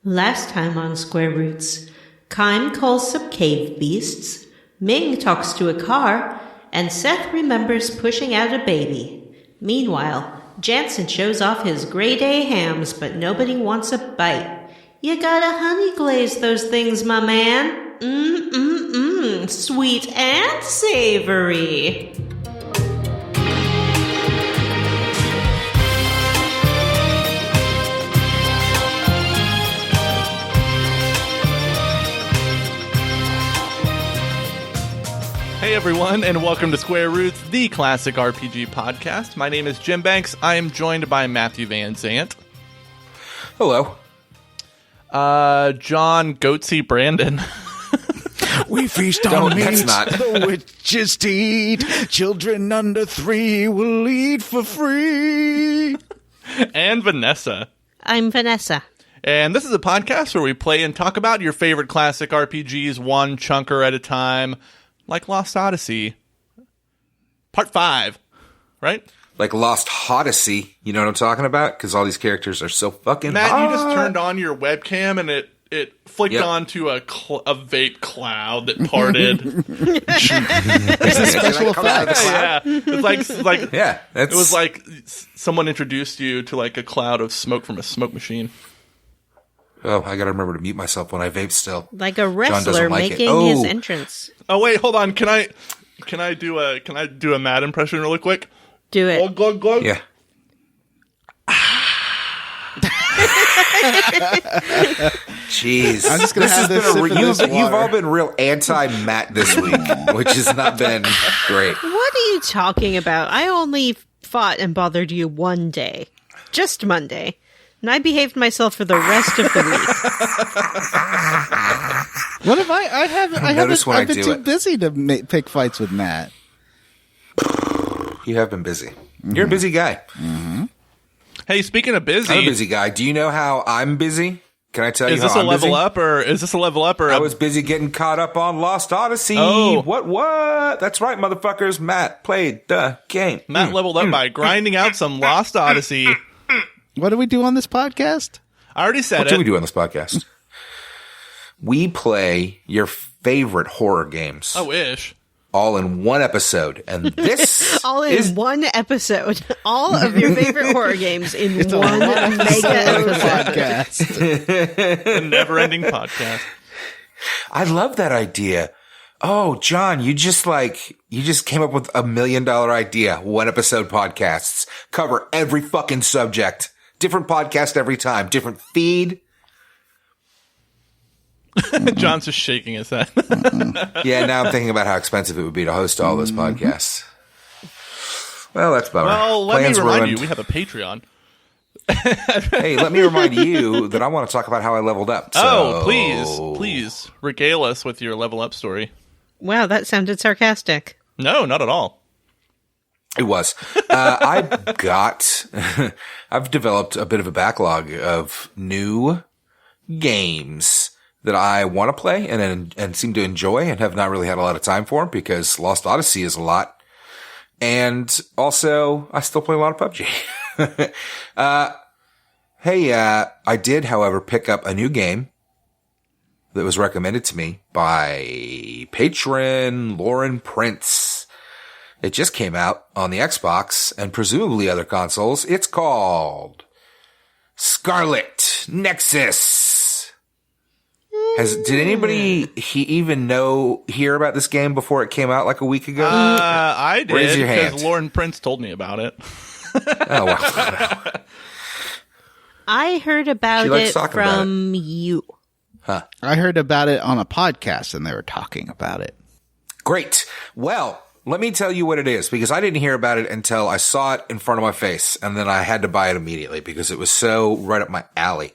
Last time on Square Roots, Kaim calls some cave beasts, Ming talks to a car, and Seth remembers pushing out a baby. Meanwhile, Jansen shows off his Grey Day hams, but nobody wants a bite. You gotta honey glaze those things, my man. Sweet and savory. Hey everyone, and welcome to Square Roots, the classic RPG podcast. My name is Jim Banks. I am joined by Matthew Van Zant. Hello. John Goatse Brandon. We feast on meat, that's not. the witches to eat. Children under 3 will eat for free. And Vanessa. I'm Vanessa. And this is a podcast where we play and talk about your favorite classic RPGs one chunker at a time. Like Lost Odyssey. Part 5. Right? Like Lost Odyssey. You know what I'm talking about? Because all these characters are so fucking Matt, hot. you just turned on your webcam and it flicked Yep. onto a vape cloud that parted. It's a special effect. Yeah. It's like Yeah. it was like someone introduced you to like a cloud of smoke from a smoke machine. Oh, I gotta remember to mute myself when I vape still. Like a doesn't wrestler like it. making Oh. his entrance. Oh wait, hold on. Can I do a Matt impression really quick? Do it. Glug, glug. Yeah. Jeez. I'm just gonna have has this been sip of this you've water. all been real anti-Matt this week, which has not been great. What are you talking about? I only fought and bothered you one day. Just Monday. And I behaved myself for the rest of the week. What if I haven't? Notice when I've I been do too it. busy to pick fights with Matt. You have been busy. You're a busy guy. Hey, speaking of busy, I'm a busy guy. Do you know how I'm busy? Can I tell you is this how a I'm level busy? up or is this a level up or I was busy getting caught up on Lost Odyssey. Oh. What? That's right, motherfuckers. Matt played the game. Matt leveled up by grinding out some Lost Odyssey. What do we do on this podcast? I already said What it. do we do on this podcast? We play your favorite horror games I wish. all in one episode. And this All in is one episode. All of your favorite horror games in one mega episode. Podcast. A never-ending podcast. I love that idea. Oh, John, you just came up with $1 million idea. One episode podcasts. Cover every fucking subject. Different podcast every time. Different feed. John's just shaking his head. Yeah, now I'm thinking about how expensive it would be to host all those podcasts. Well, that's a bummer. Well, let Plans me remind ruined. you, we have a Patreon. Hey, let me remind you that I want to talk about how I leveled up. Oh, So- please regale us with your level up story. Wow, that sounded sarcastic. No, not at all. It was. I've developed a bit of a backlog of new games that I want to play and seem to enjoy and have not really had a lot of time for because Lost Odyssey is a lot. And also, I still play a lot of PUBG. I did, however, pick up a new game that was recommended to me by patron Lauren Prince. It just came out on the Xbox and presumably other consoles. It's called Scarlet Nexus. Did anybody hear about this game before it came out like a week ago? I did Raise your because hand. Lauren Prince told me about it. Oh, wow. I heard about She likes it talking about from you. I heard about it on a podcast, and they were talking about it. Great. Well, let me tell you what it is, because I didn't hear about it until I saw it in front of my face, and then I had to buy it immediately because it was so right up my alley.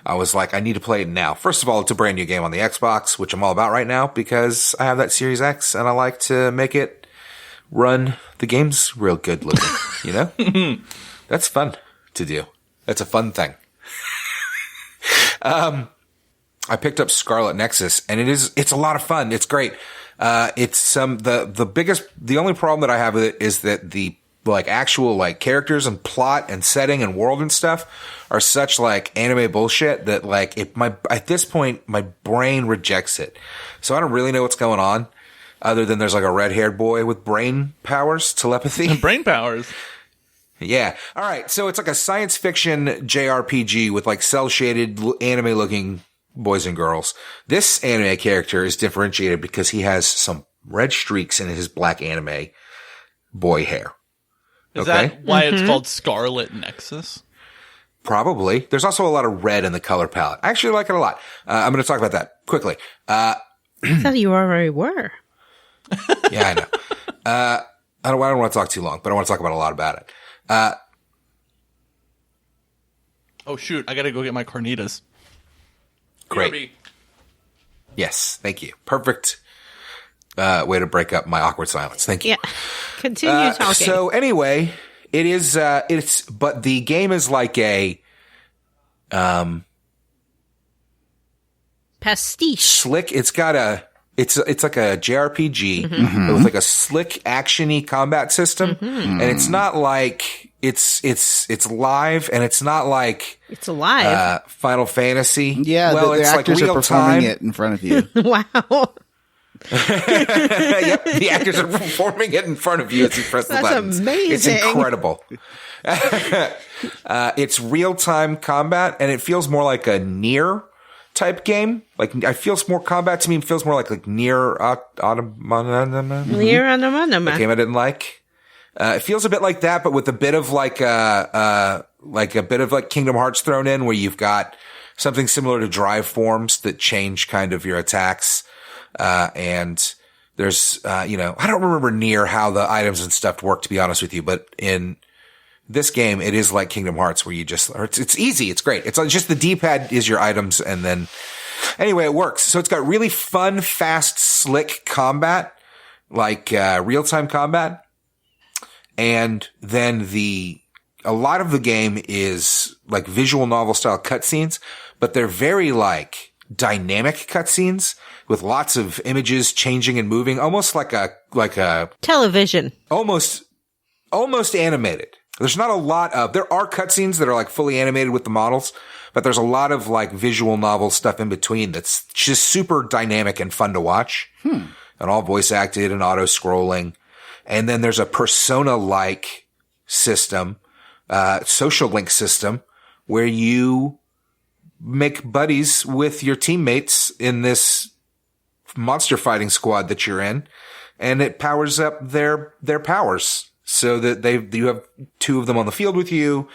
I was like, I need to play it now. First of all, it's a brand new game on the Xbox, which I'm all about right now because I have that Series X, and I like to make it run the games real good looking, you know? That's fun to do. That's a fun thing. I picked up Scarlet Nexus, and it's a lot of fun. It's great. The only problem that I have with it is that the like actual like characters and plot and setting and world and stuff are such like anime bullshit that like at this point my brain rejects it. So I don't really know what's going on other than there's like a red-haired boy with brain powers, telepathy. Brain powers. Yeah. All right. So it's like a science fiction JRPG with like cel-shaded anime looking boys and girls. This anime character is differentiated because he has some red streaks in his black anime boy hair. Is that why it's called Scarlet Nexus? Probably. There's also a lot of red in the color palette. I actually like it a lot. I'm going to talk about that quickly. I thought you already were. Yeah, I know. I don't want to talk too long, but I want to talk about a lot about it. Oh, shoot. I got to go get my carnitas. Great. BRB. Yes. Thank you. Perfect way to break up my awkward silence. Thank you. Yeah. Continue talking. So anyway, it is, but the game is like a, pastiche. slick. It's got it's like a JRPG with like a slick action-y combat system. And it's not like, it's live and it's not like, It's alive. Final Fantasy. Yeah, well, the it's actors like are real performing time. it in front of you. Wow. Yep, the actors are performing it in front of you as you press the That's buttons. amazing. It's incredible. It's real-time combat, and it feels more like a Nier type game. Like, I feels more combat to me. It feels more like Nier Automata. Near on A game I didn't like. It feels a bit like that, but with a bit of like a bit of like Kingdom Hearts thrown in, where you've got something similar to drive forms that change kind of your attacks. And there's, I don't remember near how the items and stuff work, to be honest with you, but in this game, it is like Kingdom Hearts where you just, it's easy. It's great. It's just the D-pad is your items. And then anyway, it works. So it's got really fun, fast, slick combat, like, real-time combat. And then a lot of the game is like visual novel style cutscenes, but they're very like dynamic cutscenes with lots of images changing and moving, almost like a television. Almost animated. There's not a lot of, there are cutscenes that are like fully animated with the models, but there's a lot of like visual novel stuff in between that's just super dynamic and fun to watch. And all voice acted and auto scrolling. And then there's a persona-like system, social link system, where you make buddies with your teammates in this monster fighting squad that you're in, and it powers up their powers so that you have two of them on the field with you,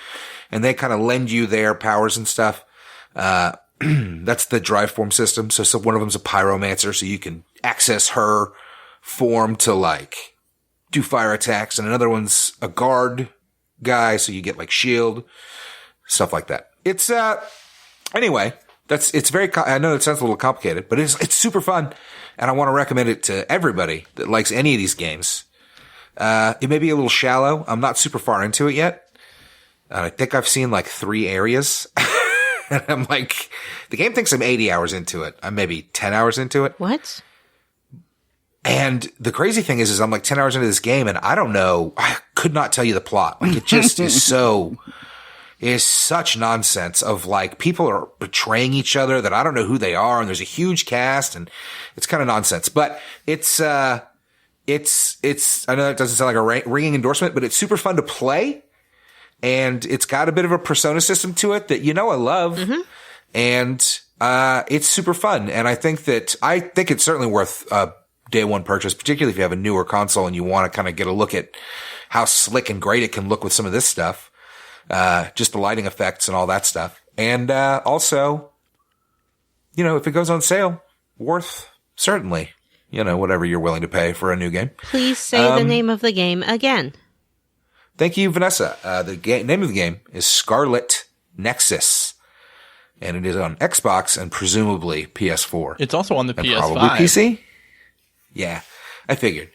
and they kind of lend you their powers and stuff. That's the drive form system. So one of them's a pyromancer, so you can access her form to like do fire attacks, and another one's a guard guy, so you get like shield, stuff like that. It's, anyway, it's very, I know it sounds a little complicated, but it's super fun, and I want to recommend it to everybody that likes any of these games. It may be a little shallow. I'm not super far into it yet. I think I've seen like 3 areas. And I'm like, the game thinks I'm 80 hours into it. I'm maybe 10 hours into it. What? And the crazy thing is I'm like 10 hours into this game, and I don't know, I could not tell you the plot. Like, it just is such nonsense of like, people are betraying each other that I don't know who they are, and there's a huge cast, and it's kind of nonsense. But it's, I know that doesn't sound like a ringing endorsement, but it's super fun to play. And it's got a bit of a persona system to it that, I love. Mm-hmm. And, it's super fun. And I think it's certainly worth day one purchase, particularly if you have a newer console and you want to kind of get a look at how slick and great it can look with some of this stuff. Just the lighting effects and all that stuff. And, also, if it goes on sale, worth certainly, whatever you're willing to pay for a new game. Please say the name of the game again. Thank you, Vanessa. The name of the game is Scarlet Nexus, and it is on Xbox and presumably PS4. It's also on the and PS5. Probably PC. Yeah, I figured.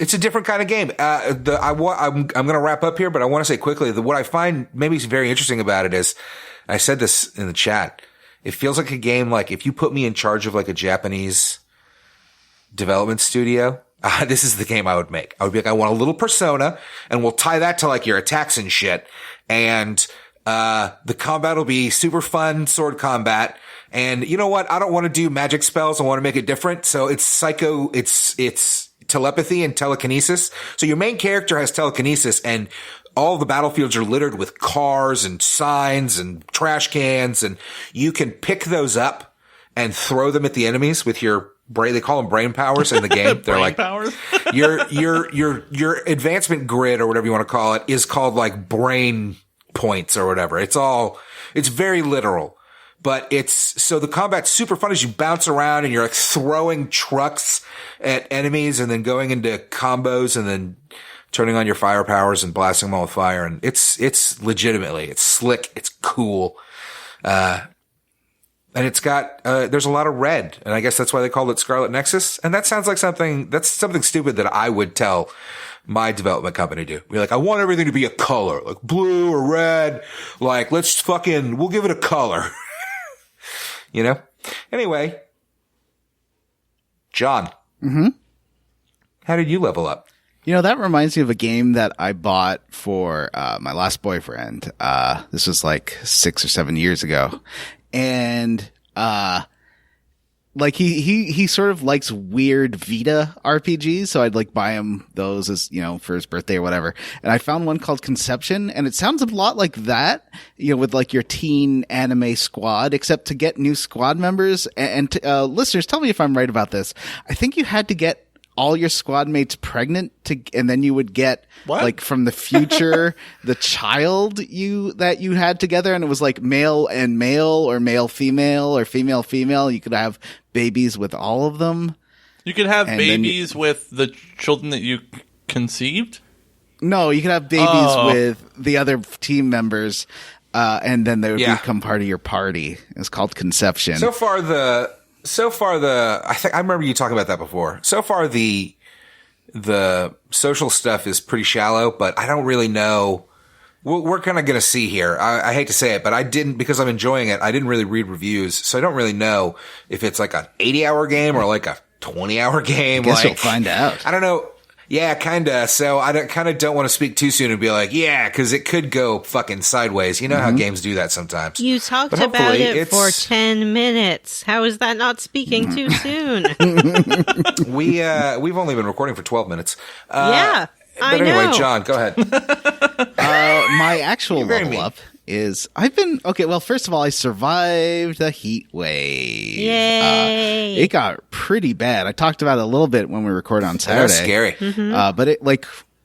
It's a different kind of game. I'm going to wrap up here, but I want to say quickly that what I find maybe very interesting about it is, I said this in the chat, it feels like a game like if you put me in charge of like a Japanese development studio, this is the game I would make. I would be like, I want a little persona, and we'll tie that to like your attacks and shit. And the combat will be super fun sword combat. And you know what? I don't want to do magic spells. I want to make it different. So it's it's telepathy and telekinesis. So your main character has telekinesis, and all the battlefields are littered with cars and signs and trash cans, and you can pick those up and throw them at the enemies with your brain. They call them brain powers in the game. They're like powers. your advancement grid or whatever you want to call it is called like brain points or whatever. It's very literal. But so the combat's super fun as you bounce around and you're like throwing trucks at enemies and then going into combos and then turning on your fire powers and blasting them all with fire. And it's legitimately, it's slick. It's cool. And it's got, there's a lot of red. And I guess that's why they called it Scarlet Nexus. And that sounds like something stupid that I would tell my development company to be like, I want everything to be a color, like blue or red. Like, we'll give it a color. You know? Anyway. John. Mm-hmm. How did you level up? You know, that reminds me of a game that I bought for my last boyfriend. This was like 6 or 7 years ago. And like he sort of likes weird Vita RPGs, so I'd like buy him those as, you know, for his birthday or whatever. And I found one called Conception, and it sounds a lot like that, you know, with like your teen anime squad, except to get new squad members and listeners, tell me if I'm right about this. I think you had to get all your squad mates pregnant and then you would get like from the future the child that you had together, and it was like male and male or male female or female female. You could have babies with all of them. You could have babies with the children that you conceived? No, you could have babies with the other team members, and then they would become part of your party. It's called Conception. So far, I remember you talking about that before. So far, the social stuff is pretty shallow, but I don't really know. We're kind of going to see here. I hate to say it, but because I'm enjoying it, I didn't really read reviews, so I don't really know if it's like an 80-hour game or like a 20-hour game. I guess you'll find out. I don't know. Yeah, kinda. So I don't want to speak too soon and be like, yeah, because it could go fucking sideways. You know how games do that sometimes. You talked about it for 10 minutes. How is that not speaking too soon? We've only been recording for 12 minutes. Yeah, but anyway, John, go ahead. My actual level up is well, first of all, I survived a heat wave. Yay! It got pretty bad. I talked about it a little bit when we recorded on Saturday. That's scary. Mm-hmm. But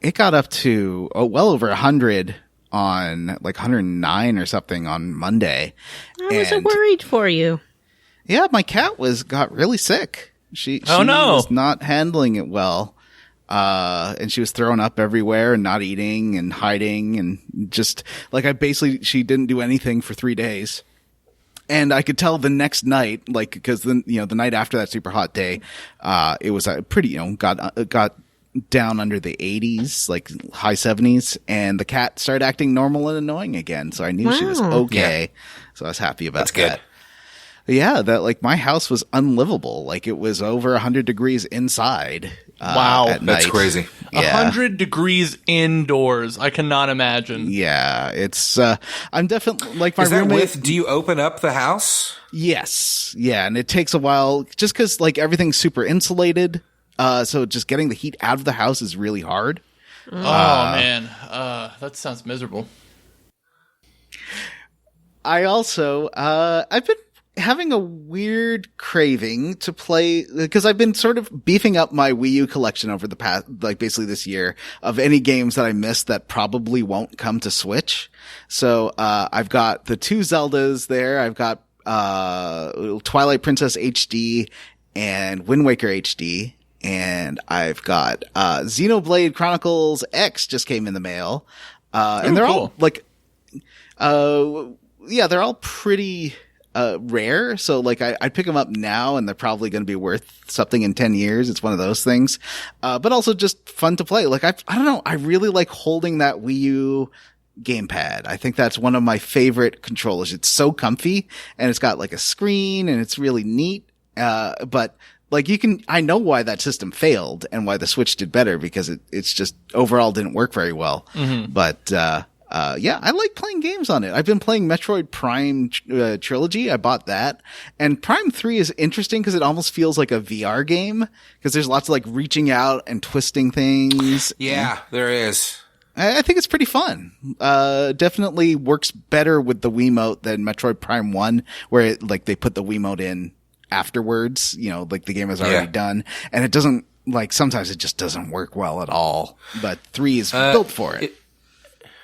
it got up to well over 100 on like 109 or something on Monday. I was worried for you. Yeah, my cat got really sick. She was not handling it well. And she was throwing up everywhere and not eating and hiding and just like she didn't do anything for 3 days. And I could tell the next night, like, because the night after that super hot day, it was pretty, got down under the 80s, like high 70s, and the cat started acting normal and annoying again. So I knew she was okay. Yeah. So I was happy about that. Good. Yeah, that my house was unlivable. Like it was over 100 degrees inside. Wow, at that's night. crazy. Yeah. 100 degrees indoors. I cannot imagine. Yeah, it's. I'm definitely like my Is that roommate. do you open up the house? Yes, yeah, and it takes a while just because like everything's super insulated. So just getting the heat out of the house is really hard. Oh man, that sounds miserable. I also, I've been having a weird craving to play because I've been sort of beefing up my Wii U collection over the past, like basically this year of any games that I missed that probably won't come to Switch. So, I've got the 2 Zeldas there. I've got, Twilight Princess HD and Wind Waker HD. And I've got, Xenoblade Chronicles X just came in the mail. And they're all like, they're all pretty, rare. So like I'd pick them up now and they're probably going to be worth something in 10 years. It's one of those things. But also just fun to play. Like I don't know. I really like holding that Wii U gamepad. I think that's one of my favorite controllers. It's so comfy and it's got like a screen and it's really neat. But like I know why that system failed and why the Switch did better, because it's just overall didn't work very well. But, yeah, I like playing games on it. I've been playing Metroid Prime Trilogy. I bought that. And Prime 3 is interesting because it almost feels like a VR game, because there's lots of like reaching out and twisting things. Yeah, there is. I think it's pretty fun. Definitely works better with the Wiimote than Metroid Prime 1, where they put the Wiimote in afterwards, like the game is already done. And it doesn't, sometimes it just doesn't work well at all. But 3 is built for it.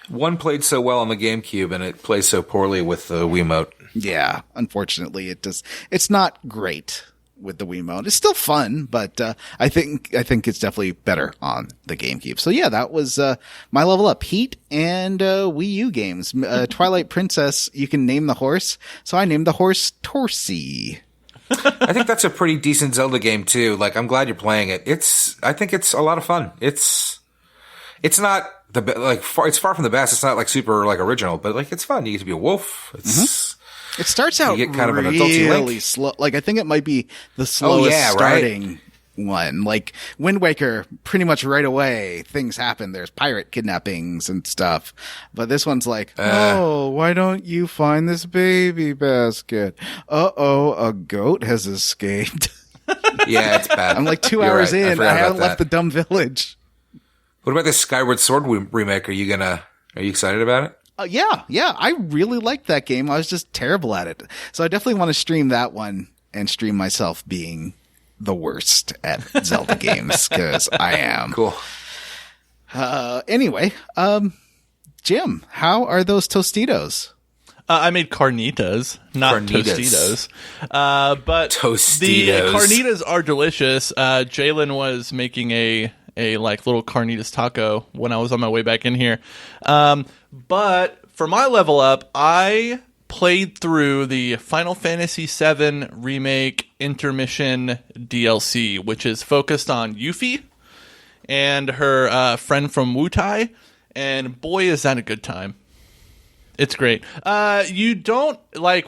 1 played so well on the GameCube, and it plays so poorly with the Wiimote. Yeah, unfortunately, it's not great with the Wiimote. It's still fun, but I think it's definitely better on the GameCube. So yeah, that was my level up. Heat and Wii U games. Twilight Princess, you can name the horse. So I named the horse Torsi. I think that's a pretty decent Zelda game too. I'm glad you're playing it. I think it's a lot of fun. It's not it's far from the best. It's not super original, but it's fun. You get to be a wolf. It starts out you get kind of an adulty really slow. I think it might be the slowest starting one. Wind Waker, pretty much right away, things happen. There's pirate kidnappings and stuff. But this one's why don't you find this baby basket? A goat has escaped. Yeah, it's bad. I'm 2 hours in. I haven't left the dumb village. What about this Skyward Sword remake? Are you excited about it? Yeah. I really liked that game. I was just terrible at it. So I definitely want to stream that one and stream myself being the worst at Zelda games, because I am. Cool. Anyway, Jim, how are those Tostitos? I made carnitas, not Tostitos. But Tostitos. The carnitas are delicious. Jalen was making a little carnitas taco when I was on my way back in here. But for my level up, I played through the Final Fantasy VII Remake Intermission DLC, which is focused on Yuffie and her friend from Wutai, and boy, is that a good time. It's great. You don't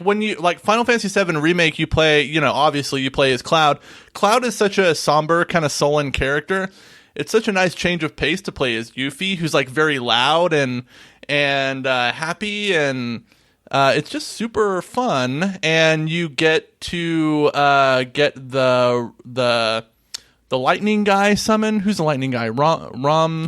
when you Final Fantasy VII Remake, you play, obviously you play as Cloud. Cloud is such a somber, kind of sullen character. It's such a nice change of pace to play as Yuffie, who's very loud and happy, and it's just super fun. And you get to get the lightning guy summon. Who's the lightning guy? Rama.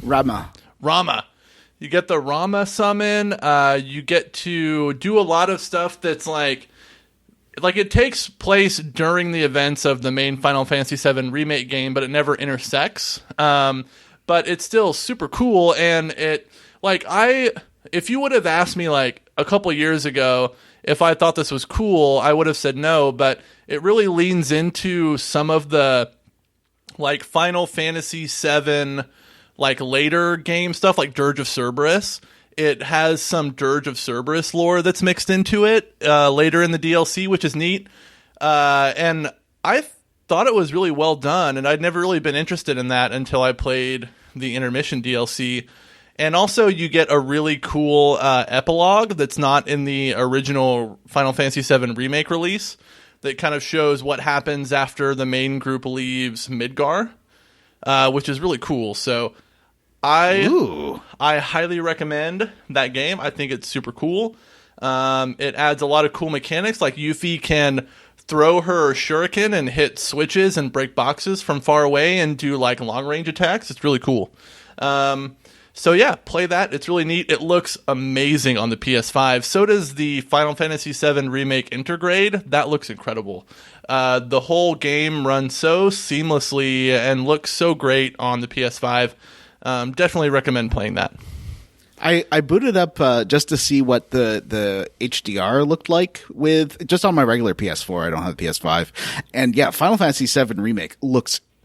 You get the Rama summon. You get to do a lot of stuff that's it takes place during the events of the main Final Fantasy VII Remake game, but it never intersects. But it's still super cool, and if you would have asked me a couple years ago if I thought this was cool, I would have said no, but it really leans into some of the Final Fantasy VII later game stuff, like Dirge of Cerberus. It has some Dirge of Cerberus lore that's mixed into it later in the DLC, which is neat. And I thought it was really well done, and I'd never really been interested in that until I played the Intermission DLC. And also, you get a really cool epilogue that's not in the original Final Fantasy VII Remake release that kind of shows what happens after the main group leaves Midgar, which is really cool. So I highly recommend that game. I think it's super cool. It adds a lot of cool mechanics, like Yuffie can throw her shuriken and hit switches and break boxes from far away and do long range attacks. It's really cool. So yeah, play that. It's really neat. It looks amazing on the PS5. So does the Final Fantasy VII Remake Intergrade. That looks incredible. The whole game runs so seamlessly and looks so great on the PS5. Definitely recommend playing that. I booted up just to see what the HDR looked like just on my regular PS4. I don't have a PS5. And yeah, Final Fantasy VII Remake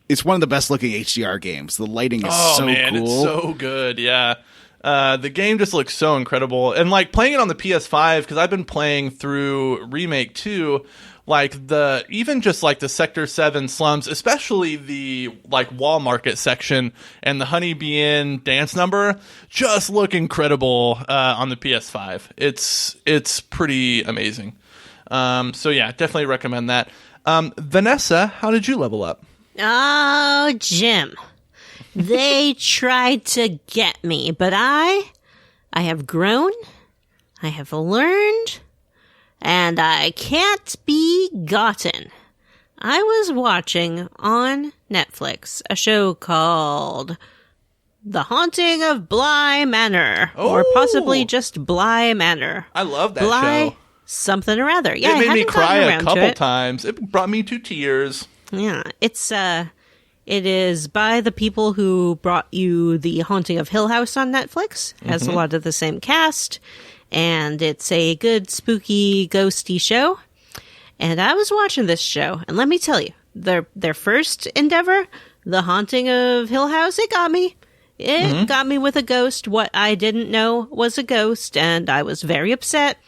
it's one of the best looking HDR games. The lighting is so cool. It's so good. Yeah. The game just looks so incredible. And playing it on the PS5, because I've been playing through Remake 2, even just the Sector 7 slums, especially the Wall Market section and the Honeybee Inn dance number, just look incredible on the PS5. It's pretty amazing. So yeah, definitely recommend that. Vanessa, how did you level up? Oh, Jim. They tried to get me, but I have grown, I have learned, and I can't be gotten. I was watching on Netflix a show called The Haunting of Bly Manor, or possibly just Bly Manor. I love that Bly show. Something or other. Yeah, It made I me haven't cry gotten a around to couple it. times. It brought me to tears. Yeah, it is by the people who brought you The Haunting of Hill House on Netflix. It has a lot of the same cast, and it's a good, spooky, ghosty show. And I was watching this show, and let me tell you, their first endeavor, The Haunting of Hill House, it got me. It got me with a ghost, what I didn't know was a ghost, and I was very upset.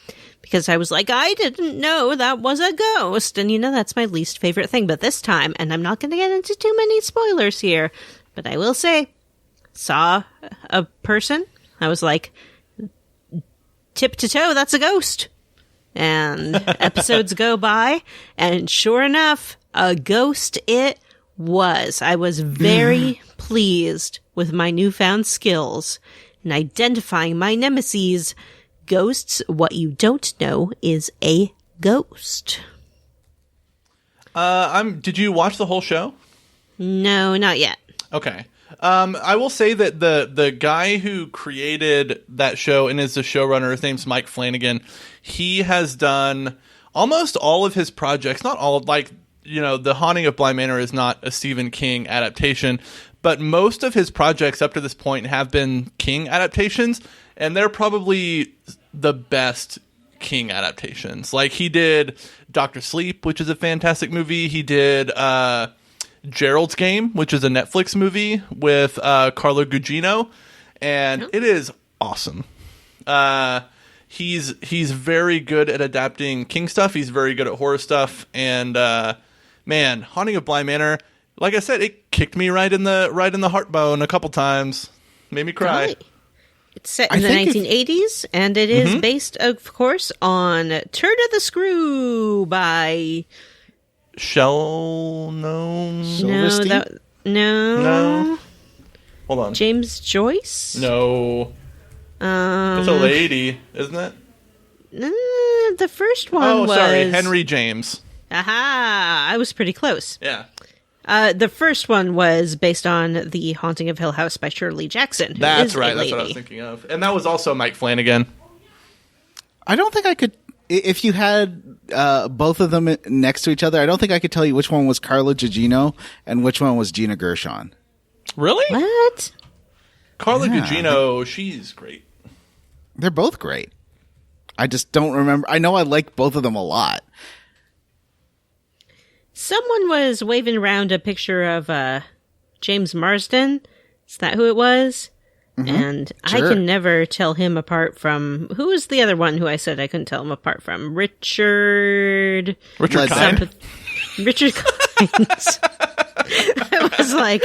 Because I was like, I didn't know that was a ghost. And, that's my least favorite thing. But this time, and I'm not going to get into too many spoilers here, but I will say, saw a person. I was like, tip to toe, that's a ghost. And episodes go by, and sure enough, a ghost it was. I was very pleased with my newfound skills in identifying my nemeses. Ghosts, what you don't know is a ghost. Did you watch the whole show? No, not yet. Okay. I will say that the guy who created that show and is the showrunner, his name's Mike Flanagan. He has done almost all of his projects, not all, The Haunting of Bly Manor is not a Stephen King adaptation, but most of his projects up to this point have been King adaptations. And they're probably the best King adaptations. Like, he did Dr. Sleep, which is a fantastic movie. He did Gerald's Game, which is a Netflix movie with Carlo Gugino. And it is awesome. He's very good at adapting King stuff. He's very good at horror stuff. And, man, Haunting of Bly Manor, like I said, it kicked me right in the heartbone a couple times. Made me cry. Really? It's set in the 1980s, and it is based, of course, on Turn of the Screw by... Silverstein? No. Hold on. James Joyce? No. It's a lady, isn't it? The first one was... Oh, sorry. Henry James. Aha! I was pretty close. Yeah. The first one was based on The Haunting of Hill House by Shirley Jackson. That's right. That's what I was thinking of. And that was also Mike Flanagan. I don't think I could... If you had both of them next to each other, I don't think I could tell you which one was Carla Gugino and which one was Gina Gershon. Really? What? Carla Gugino, she's great. They're both great. I just don't remember. I know I like both of them a lot. Someone was waving around a picture of James Marsden. Is that who it was? And Sure. I can never tell him apart from... Who was the other one who I said I couldn't tell him apart from? Richard Kind? Richard Kynes. I was like,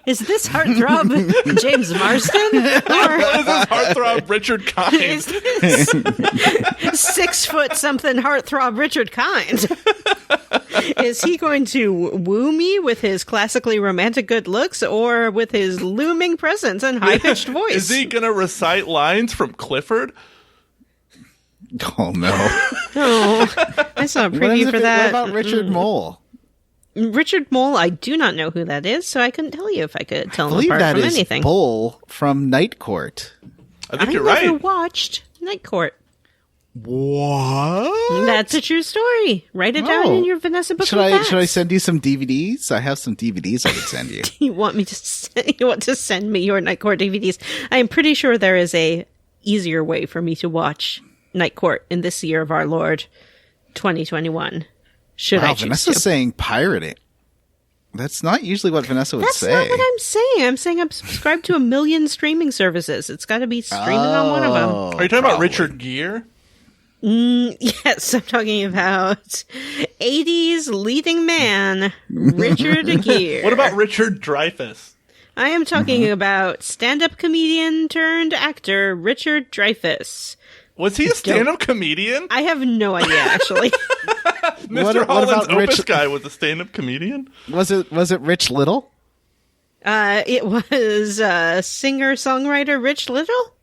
is this heartthrob James Marsden? Or What is this heartthrob Richard Kind? is this 6 foot something heartthrob Richard Kind? Is he going to woo me with his classically romantic good looks or with his looming presence and high-pitched voice? Is he going to recite lines from Clifford? Oh, no. Oh, I saw a preview for that. What about Richard Mole? Richard Mole, I do not know who that is, so I couldn't tell you if I could tell I him believe apart that from is anything. Bull from Night Court. I think I you're never right. watched Night Court. What? That's a true story. Write it down in your Vanessa book. Should I send you some DVDs? I have some DVDs I could send you. You want to send me your Night Court DVDs? I am pretty sure there is a easier way for me to watch Night Court in this year of our Lord, 2021. Should I choose Vanessa's to? saying pirate it. That's not usually what Vanessa would say. That's not what I'm saying. I'm saying I'm subscribed to 1 million streaming services. It's got to be streaming on one of them. Are you talking about Richard Gere? Yes, I'm talking about 80s leading man, Richard Gere. What about Richard Dreyfuss? I am talking about stand-up comedian turned actor Richard Dreyfuss. Was he a stand-up comedian? I have no idea, actually. Mr. Holland's Opus guy was a stand-up comedian? Was it Rich Little? It was singer-songwriter Rich Little.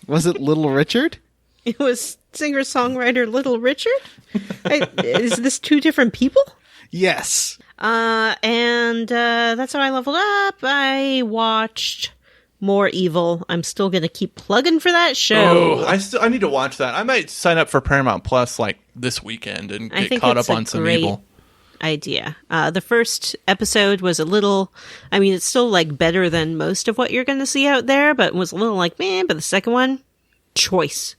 Was it Little Richard? It was singer-songwriter Little Richard. Is this two different people? Yes. And that's how I leveled up. I watched More Evil. I'm still going to keep plugging for that show. Oh, I need to watch that. I might sign up for Paramount Plus like this weekend and get caught up on some Evil. Idea. The first episode was a little, I mean, it's still like better than most of what you're going to see out there, but it was a little like, man, but the second one, choice.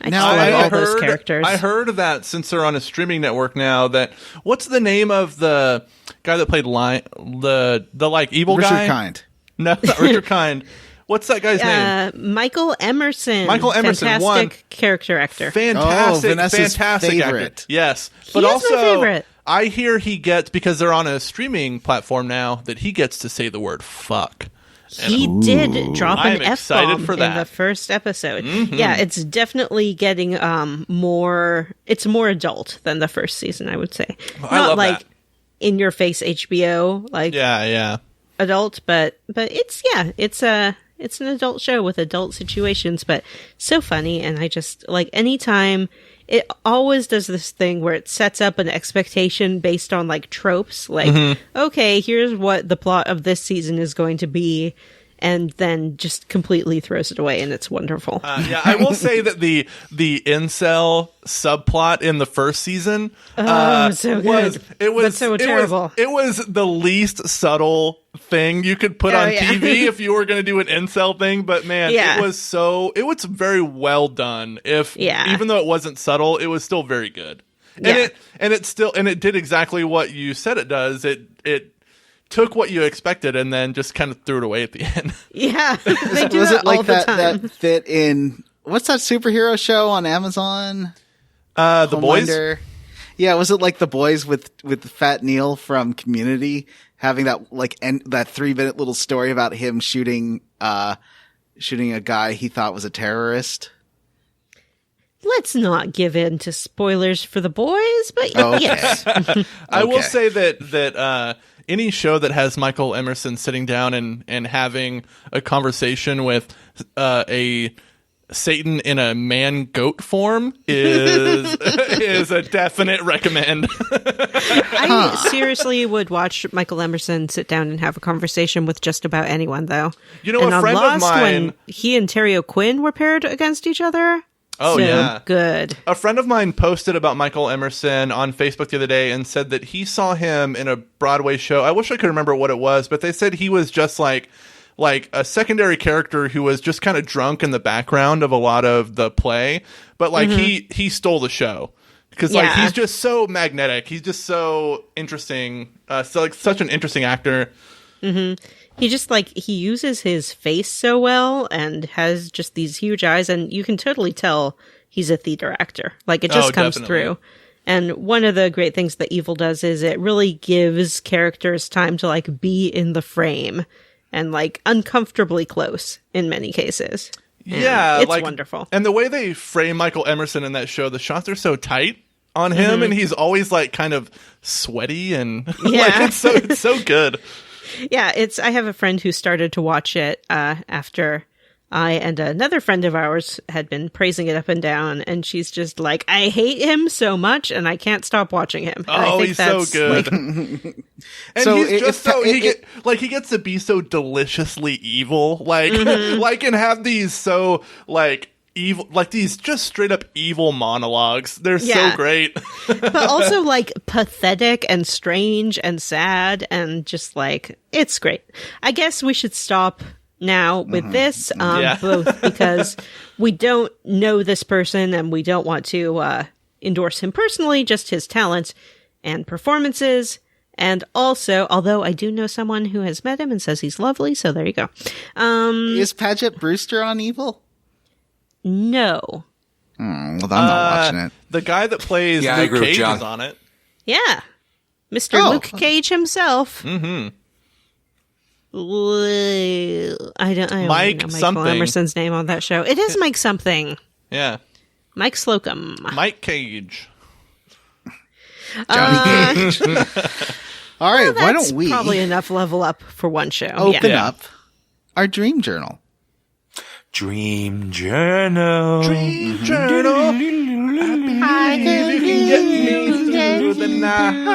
I heard those characters. I heard that since they're on a streaming network now, that what's the name of the guy that played the like evil Richard guy? Kind. No, not Richard Kind. What's that guy's name? Michael Emerson. Michael Emerson, fantastic character actor. Fantastic, Vanessa's fantastic favorite. actor. Yes, He is my favorite. I hear he gets, because they're on a streaming platform now, that he gets to say the word fuck. He did drop an F-bomb for that. in the first episode. Mm-hmm. Yeah, it's definitely getting more adult than the first season, I would say. I love like that. in your face HBO, like adult, but it's an adult show with adult situations, but so funny. And I just like anytime. It always does this thing where it sets up an expectation based on like tropes, like, okay, here's what the plot of this season is going to be, and then just completely throws it away, and it's wonderful. I will say that the incel subplot in the first season so good. But so terrible. It was the least subtle thing you could put on TV if you were going to do an incel thing, but man, it was very well done. Even though it wasn't subtle, it was still very good. And it did exactly what you said it does. It took what you expected and then just kind of threw it away at the end. Yeah. They do was that it like all the time. that fit in what's that superhero show on Amazon? The Boys? Yeah, was it like The Boys with Fat Neil from Community having that like that 3-minute little story about him shooting a guy he thought was a terrorist? Let's not give in to spoilers for The Boys, but yes. I will say that any show that has Michael Emerson sitting down and having a conversation with a Satan in a man-goat form is a definite recommend. I seriously would watch Michael Emerson sit down and have a conversation with just about anyone, though. You know, a friend of mine... when he and Terry O'Quinn were paired against each other... Oh, so yeah. Good. A friend of mine posted about Michael Emerson on Facebook the other day and said that he saw him in a Broadway show. I wish I could remember what it was, but they said he was just like a secondary character who was just kind of drunk in the background of a lot of the play. But like he stole the show because like he's just so magnetic. He's just so interesting. Such an interesting actor. Mm-hmm. He just he uses his face so well and has just these huge eyes, and you can totally tell he's a theater actor. Like it just comes through. And one of the great things that Evil does is it really gives characters time to be in the frame and uncomfortably close in many cases. And it's wonderful. And the way they frame Michael Emerson in that show, the shots are so tight on him, and he's always kind of sweaty and it's so good. Yeah, I have a friend who started to watch it after I and another friend of ours had been praising it up and down, and she's just like, I hate him so much, and I can't stop watching him. And I think he's so good. And so he's just he gets to be so deliciously evil, and have these so evil, these just straight up evil monologues. They're so great. But also pathetic and strange and sad and just it's great. I guess we should stop now with this, both because we don't know this person and we don't want to endorse him personally, just his talents and performances. And also, although I do know someone who has met him and says he's lovely, so there you go. Is Paget Brewster on Evil? No. Well, I'm not watching it. The guy that plays Luke Cage is on it. Yeah. Mr. Luke Cage himself. Mm-hmm. I don't know Michael Emerson's name on that show. It is Mike something. Yeah. Mike Slocum. Mike Cage. Johnny Cage. All right, why That's don't we probably enough level up for one show. open Yeah. up our dream journal? Dream journal. Dream journal. I can get me through the night.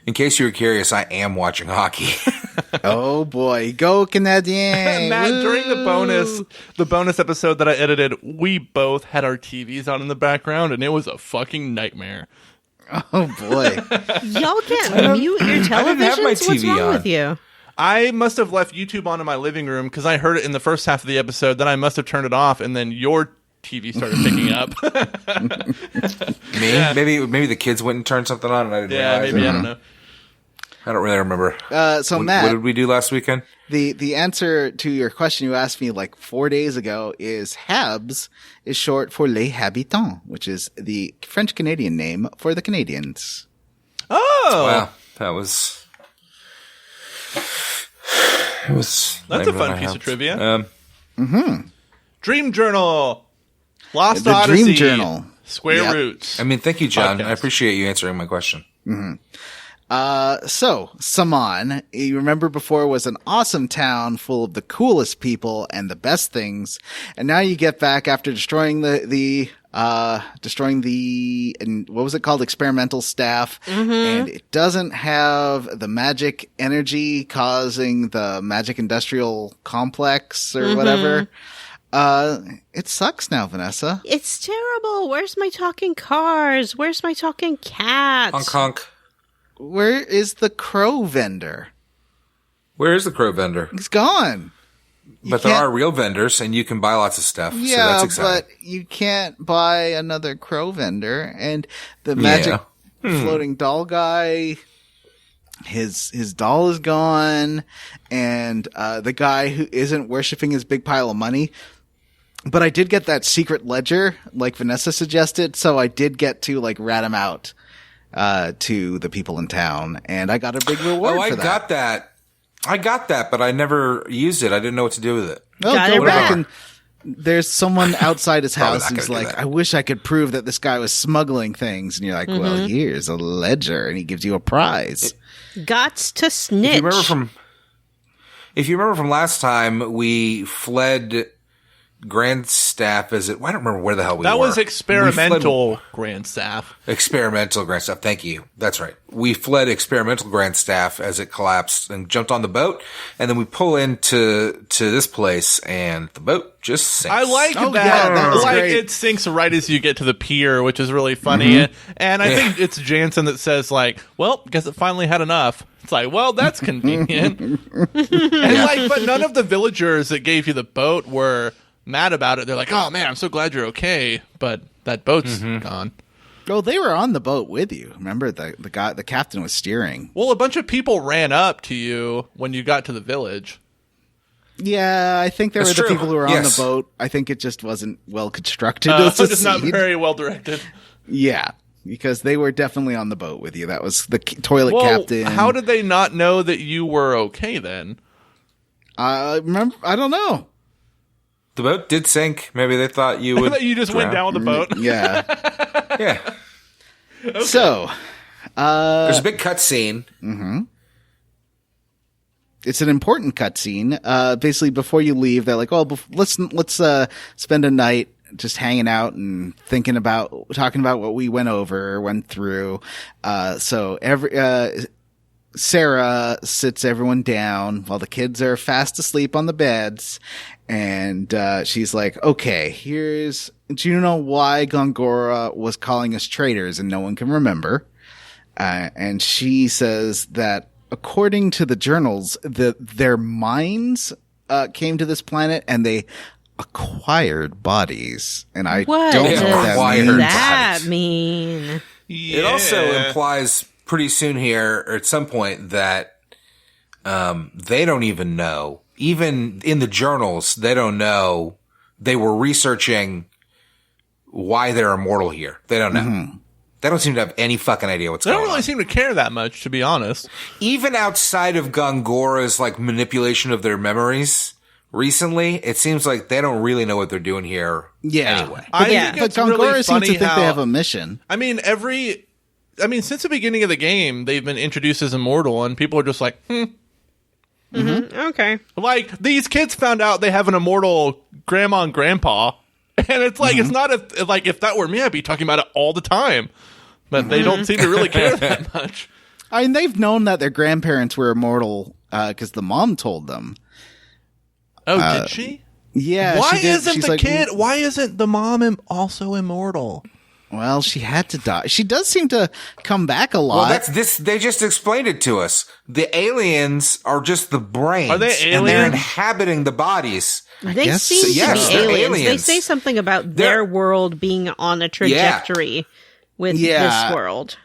In case you were curious, I am watching hockey. Oh boy, go Canadiens! Matt, Woo! during the bonus episode that I edited, we both had our TVs on in the background, and it was a fucking nightmare. Oh boy. Y'all can't mute your didn't have my televisions? What's TV wrong on. with you? I must have left YouTube on in my living room because I heard it in the first half of the episode. Then I must have turned it off, and then your TV started picking up. Me? Yeah. Maybe the kids went and turned something on and I didn't Yeah, realize maybe. it. I don't know. I don't really remember. So what Matt, did we do last weekend? the answer to your question you asked me like 4 days ago is Habs is short for Les Habitants, which is the French Canadian name for the Canadians. Oh, Wow, that was. It was. That's later a fun than I piece of hoped. trivia. Dream Journal, Lost The Odyssey, Dream Journal. Square Yep. Roots. I mean, thank you, John. Podcast. I appreciate you answering my question. So, Saman, you remember before was an awesome town full of the coolest people and the best things. And now you get back after destroying the and what was it called? Experimental staff. And it doesn't have the magic energy causing the magic industrial complex or whatever. It sucks now, Vanessa. It's terrible. Where's my talking cars? Where's my talking cats? Honk honk. Where is the crow vendor? Where is the crow vendor? He's gone. But there can't- are real vendors, and you can buy lots of stuff. so Yeah, that's exciting. but you can't buy another crow vendor. And the magic floating doll guy, his doll is gone. And the guy who isn't worshiping his big pile of money. But I did get that secret ledger, like Vanessa suggested, so I did get to like rat him out to the people in town, and I got a big reward I for that. got that. I got that, but I never used it. I didn't know what to do with it. Oh, Got go it back back. and there's someone outside his Probably house not who's gonna do like, that. I wish I could prove that this guy was smuggling things. And you're like, well, here's a ledger, and he gives you a prize. Gots to snitch. If you remember from last time, we fled Grand Staff. I don't remember where the hell we were. That was We experimental Grand Staff. fled experimental Grand Staff. Thank you. That's right. We fled experimental Grand Staff as it collapsed and jumped on the boat. And then we pull into this place, and the boat just sinks. I like Oh, that. yeah, that was like great. it sinks right as you get to the pier, which is really funny. And I think it's Jansen that says like, "Well, guess it finally had enough." It's like, well, that's convenient. But none of the villagers that gave you the boat were mad about it. They're like, "Oh man, I'm so glad you're okay," but that boat's gone. Oh, they were on the boat with you. Remember, the captain was steering. Well, a bunch of people ran up to you when you got to the village. Yeah, I think there That's were the true. people who were Yes. on the boat. I think it just wasn't well constructed as a Just not seed. very well directed. Yeah, because they were definitely on the boat with you. That was the toilet Well, captain. how did they not know that you were okay then? remember? I don't know. The boat did sink. Maybe they thought you would. That you just went down with the boat. Yeah. Yeah. So, There's a big cutscene. it's an important cutscene. Basically, before you leave, they're like, "Oh, let's spend a night just hanging out and talking about what we went through." So Sarah sits everyone down while the kids are fast asleep on the beds, and she's like, "Okay, do you know why Gongora was calling us traitors and no one can remember?" And she says that according to the journals, their minds came to this planet and they acquired bodies. And I What don't know does what that acquired means. that bodies. mean? It also implies pretty soon here, or at some point, that they don't even know. Even in the journals, they don't know. They were researching why they're immortal here. They don't know. They don't seem to have any fucking idea what's They going don't really on. seem to care that much, to be honest. Even outside of Gongora's like manipulation of their memories, recently, it seems like they don't really know what they're doing here. Yeah. Anyway. I Yeah. think But it's really Gongora seems funny to think how they have a mission. I mean, since the beginning of the game, they've been introduced as immortal, and people are just like, Okay. Like, these kids found out they have an immortal grandma and grandpa, and it's like, it's not like, if that were me, I'd be talking about it all the time. But they don't seem to really care that much. I mean, they've known that their grandparents were immortal because the mom told them. Oh, did she? Yeah. Why she did. isn't She's the like, kid, why isn't the mom also immortal? Well, she had to die. She does seem to come back a lot. Well, that's this. They just explained it to us. The aliens are just the brains. Are they And they're aliens? inhabiting the bodies. They guess seem so. to Yes, be they're aliens. They aliens. say something about their world being on a trajectory with Yeah. this world.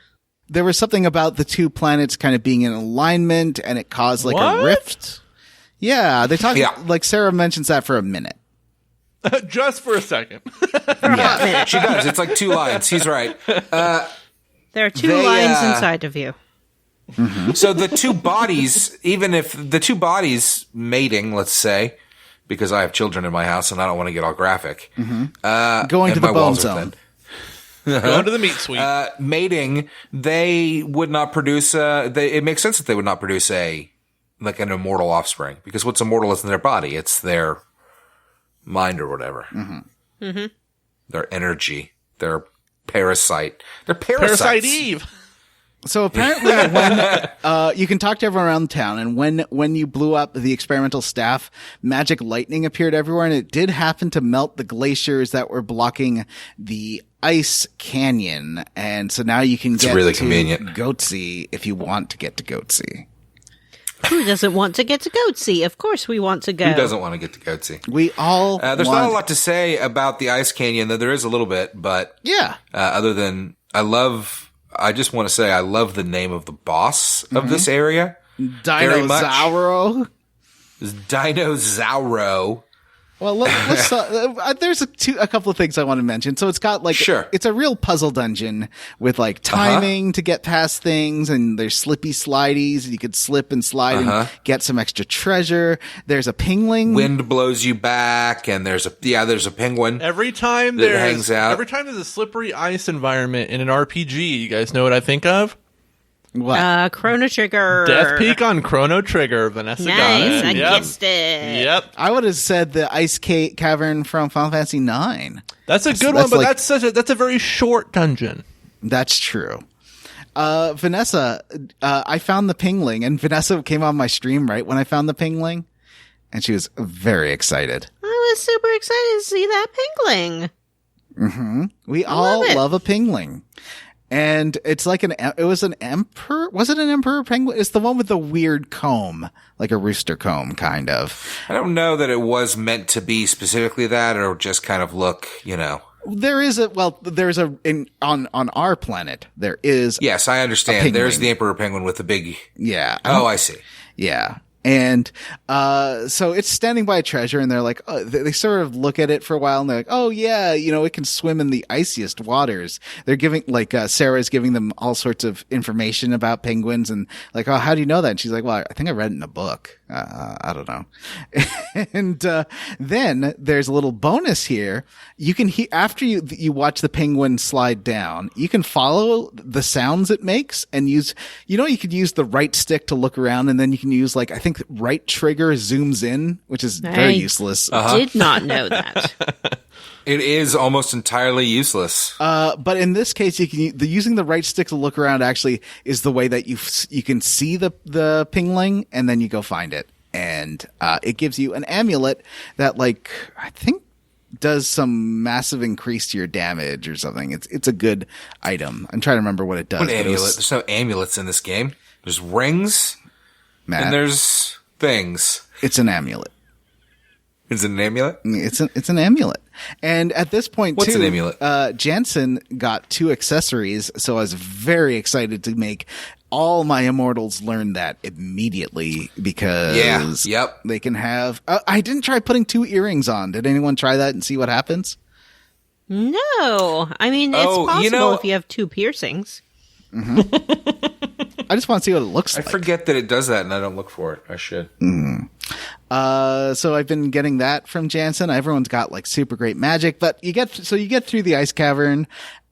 There was something about the two planets kind of being in alignment, and it caused like What? a rift. Yeah, they talk Yeah. like Sarah mentions that for a minute. Just for a second. She does. It's like 2 lines. He's right. There are 2 They, lines inside of you. So the two bodies, even if the two bodies mating, let's say, because I have children in my house and I don't want to get all graphic. Going and to the my bone walls are zone. thin. Going to the meat suite. Mating, they would not produce. It makes sense that they would not produce an immortal offspring, because what's immortal isn't their body; it's their mind or whatever. Their energy, their parasite. They're parasites. Parasite Eve. So apparently, when you can talk to everyone around town, and when you blew up the experimental staff, magic lightning appeared everywhere, and it did happen to melt the glaciers that were blocking the ice canyon, and so now you can get really to convenient. Goatse if you want to get to Goatse. Who doesn't want to get to Goatse? Of course we want to go. Who doesn't want to get to Goatse? We all There's want, not a lot to say about the ice canyon, though there is a little bit, but yeah. other than I just want to say I love the name of the boss of this area. Very much. Dinosauro. Dinosauro. Well, let's there's a couple of things I want to mention. So it's got Sure. it's a real puzzle dungeon with like timing to get past things, and there's slippy slidies, and you could slip and slide and get some extra treasure. There's a pingling. Wind blows you back, and there's a penguin. Every time That hangs out. Every time there's a slippery ice environment in an RPG, you guys know what I think of? What? Chrono Trigger. Death Peak on Chrono Trigger. Vanessa got Nice. it. I Yep. guessed it. Yep. I would have said the ice cavern from Final Fantasy IX. That's a good that's one, but like- that's a very short dungeon. That's true. Vanessa, I found the pingling, and Vanessa came on my stream right when I found the pingling, and she was very excited. I was super excited to see that pingling. We all it. love a pingling. And it's like it was an emperor. Was it an emperor penguin? It's the one with the weird comb, like a rooster comb, kind of. I don't know that it was meant to be specifically that, or just kind of look, on our planet, there is. Yes, I A understand. penguin. There's the emperor penguin with the big. Yeah. Oh, I see. Yeah. And, so it's standing by a treasure, and they're like, they sort of look at it for a while, and they're like, oh yeah, it can swim in the iciest waters. They're giving, Sarah's giving them all sorts of information about penguins, and like, oh, how do you know that? And she's like, well, I think I read it in a book. I don't know. And, then there's a little bonus here. You can hear, after you watch the penguin slide down, you can follow the sounds it makes and use, you could use the right stick to look around, and then you can use I think right trigger zooms in, which is very useless. Did not know that. It is almost entirely useless. But in this case, using the right stick to look around actually is the way that you can see the pingling, and then you go find it. And, it gives you an amulet that I think does some massive increase to your damage or something. It's a good item. I'm trying to remember what it does. What but it amulet? was- There's no amulets in this game. There's rings Matt, and there's things. it's an amulet. Is it an amulet? It's an amulet. And at this point, What's too, an amulet? Jansen got 2 accessories, so I was very excited to make all my immortals learn that immediately, because Yep. they can have. I didn't try putting 2 earrings on. Did anyone try that and see what happens? No. I mean, it's Oh, possible if you have 2 piercings. I just want to see what it looks I like. forget that it does that, and I don't look for it. I should. So I've been getting that from Jansen. Everyone's got like super great magic, but you get through the ice cavern,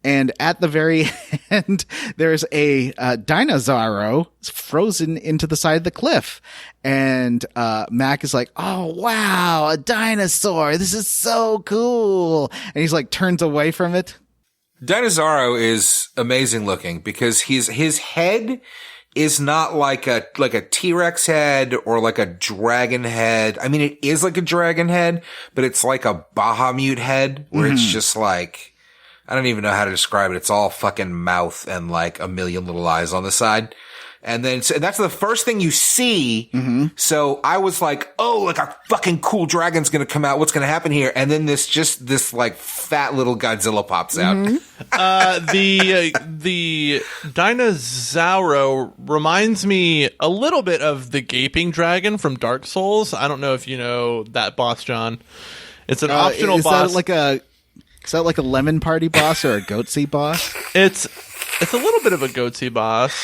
and at the very end, there's a dinosaur frozen into the side of the cliff. And Mac is like, "Oh wow, a dinosaur! This is so cool!" And he's like turns away from it. Dinosauro is amazing looking because his head is not like a T-Rex head or like a dragon head. I mean, it is like a dragon head, but it's like a Bahamut head where it's just like, I don't even know how to describe it. It's all fucking mouth and like a million little eyes on the side. And then, so that's the first thing you see. So I was like, oh, like a fucking cool dragon's going to come out. What's going to happen here? And then this like fat little Godzilla pops out. The Dinosauro reminds me a little bit of the Gaping Dragon from Dark Souls. I don't know if you know that boss, John. It's an optional boss. Is that like a Lemon Party boss or a Goatse boss? It's a little bit of a Goatse boss.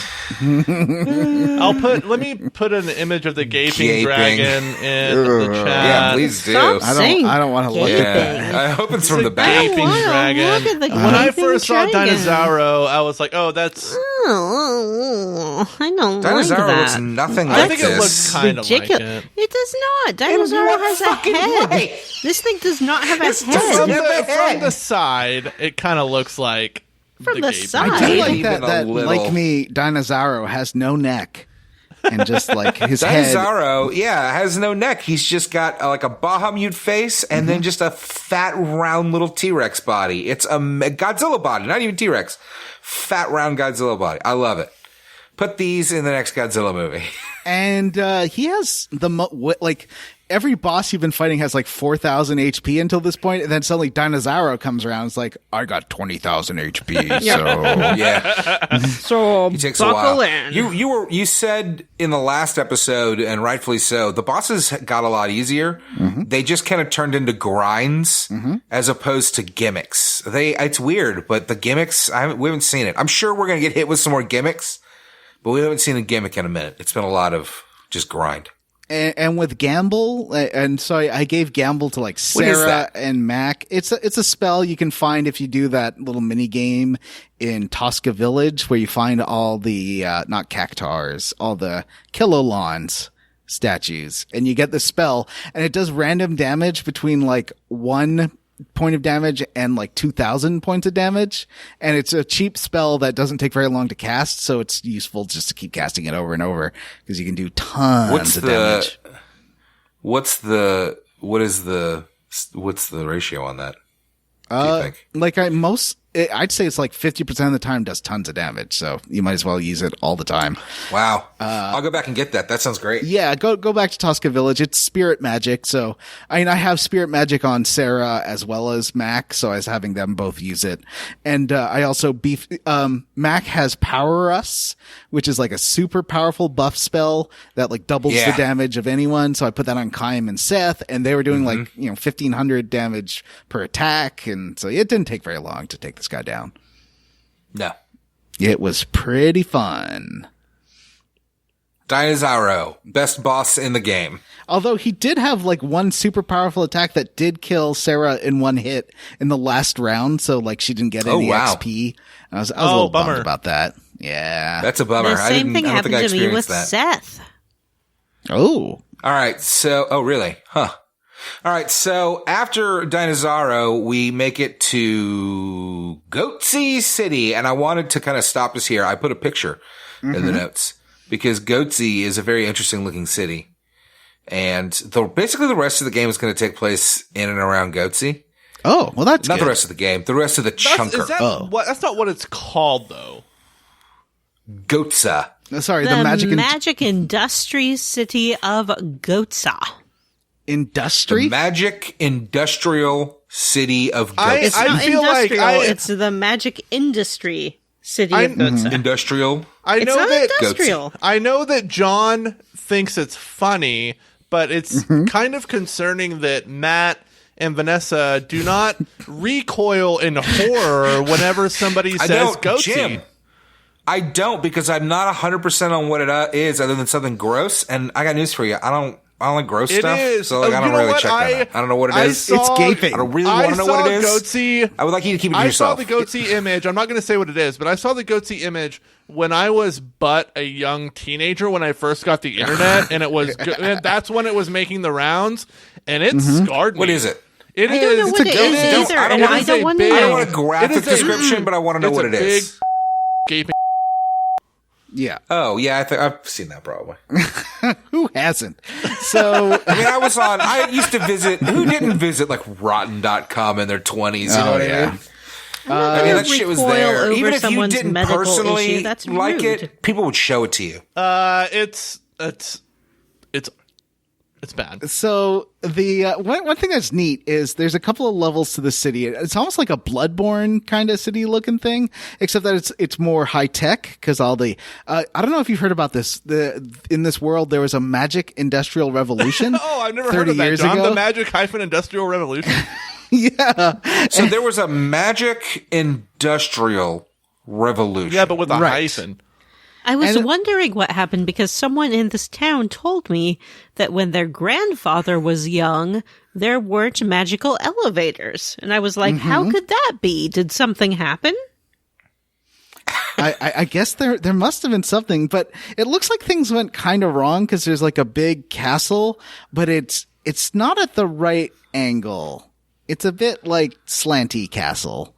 Let me put an image of the gaping dragon in the chat. Yeah, please do. I don't want to look at that. I hope it's from the back. Gaping dragon. When I first saw Dinosauro, I was like, "Oh, that's." I don't Dinosauro like that. looks nothing like I think this. it looks kind of like it. It does not. Dinosauro has a head. way? This thing does not have a This head. doesn't- From the side, it kind of looks like From the gaping side. I do like Even that a little. like me, Dinosauro has no neck. And just like his head. Dinosauro, has no neck. He's just got like a Bahamut face and then just a fat, round little T-Rex body. It's a Godzilla body, not even T-Rex. Fat, round Godzilla body. I love it. Put these in the next Godzilla movie. And he has every boss you've been fighting has like 4,000 HP until this point, and then suddenly Dinosauro comes around. It's like, I got 20,000 HP. So Yeah. So It takes a buckle while. in. You said in the last episode, and rightfully so, the bosses got a lot easier. They just kind of turned into grinds as opposed to gimmicks. It's weird, but the gimmicks, we haven't seen it. I'm sure we're going to get hit with some more gimmicks, but we haven't seen a gimmick in a minute. It's been a lot of just grind. and with Gamble, and so I gave Gamble to like Sarah and Mac. It's a spell you can find if you do that little mini game in Tosca Village where you find all the not cactars, all the Kilolons statues, and you get the spell, and it does random damage between like 1 point of damage and like 2,000 points of damage, and it's a cheap spell that doesn't take very long to cast, so it's useful just to keep casting it over and over because you can do tons of damage. What's the ratio on that? Do you think? Like I'd say it's like 50% of the time does tons of damage, so you might as well use it all the time. Wow. I'll go back and get that. That sounds great. Yeah, go back to Tosca Village. It's spirit magic, so I have spirit magic on Sarah as well as Mac, so I was having them both use it. And I also Mac has Power Us, which is like a super powerful buff spell that like doubles the damage of anyone, so I put that on Kaim and Seth, and they were doing 1,500 damage per attack, and so it didn't take very long to take this guy down. No. It was pretty fun. Dinosauro, best boss in the game. Although he did have like one super powerful attack that did kill Sarah in one hit in the last round, so like she didn't get any XP. And I was a little bummed about that. Yeah. That's a bummer. The same thing I don't think I happened to me with experienced that. Seth. Oh. All right. So, really? Huh. All right. So after Dinosauro, we make it to Goatse City. And I wanted to kind of stop us here. I put a picture in the notes because Goatse is a very interesting looking city. And basically the rest of the game is going to take place in and around Goatse. Oh, well, that's not good. the rest of the game. The rest of the chunker. That's not what it's called, though. Goatse. Sorry, The the Magic Industry City of Goatse. Industry? The Magic Industrial City of Goatse. It's not industrial. It's the Magic Industry City of Goatse. Industrial. It's not industrial. Goatse. I know that John thinks it's funny, but it's kind of concerning that Matt and Vanessa do not recoil in horror whenever somebody says Goatse. Jim, I don't, because I'm not 100% on what it is other than something gross. And I got news for you. I I like gross It stuff. is. So like, I You don't know really what? check that out. I don't know what it is. It's gaping. I don't really want to know what it is. Goatse. I would like you to keep it to I yourself. saw the Goatse image. I'm not going to say what it is, but I saw the Goatse image when I was but a young teenager when I first got the internet, and it was that's when it was making the rounds, and it scarred me. What is it? I don't know what it is either, and I don't want to know. I don't want a graphic description, but I want to know what it is. Gaping. Yeah. Oh, yeah, I've seen that probably. Who hasn't? So, I mean, I used to visit, who didn't visit like rotten.com in their 20s, you know what I mean? I mean, that shit was there. Even if you didn't personally like it, people would show it to you. It's bad. So the one thing that's neat is there's a couple of levels to the city. It's almost like a Bloodborne kind of city looking thing, except that it's more high tech because all the I don't know if you've heard about this. In this world there was a Magic Industrial Revolution. Oh, I've never heard of that, John. The Magic Hyphen Industrial Revolution. Yeah. So there was a Magic Industrial Revolution. Yeah, but with a hyphen. I was wondering what happened because someone in this town told me that when their grandfather was young, there weren't magical elevators. And I was like, how could that be? Did something happen? I guess there must have been something, but it looks like things went kind of wrong because there's like a big castle, but it's not at the right angle. It's a bit like slanty castle.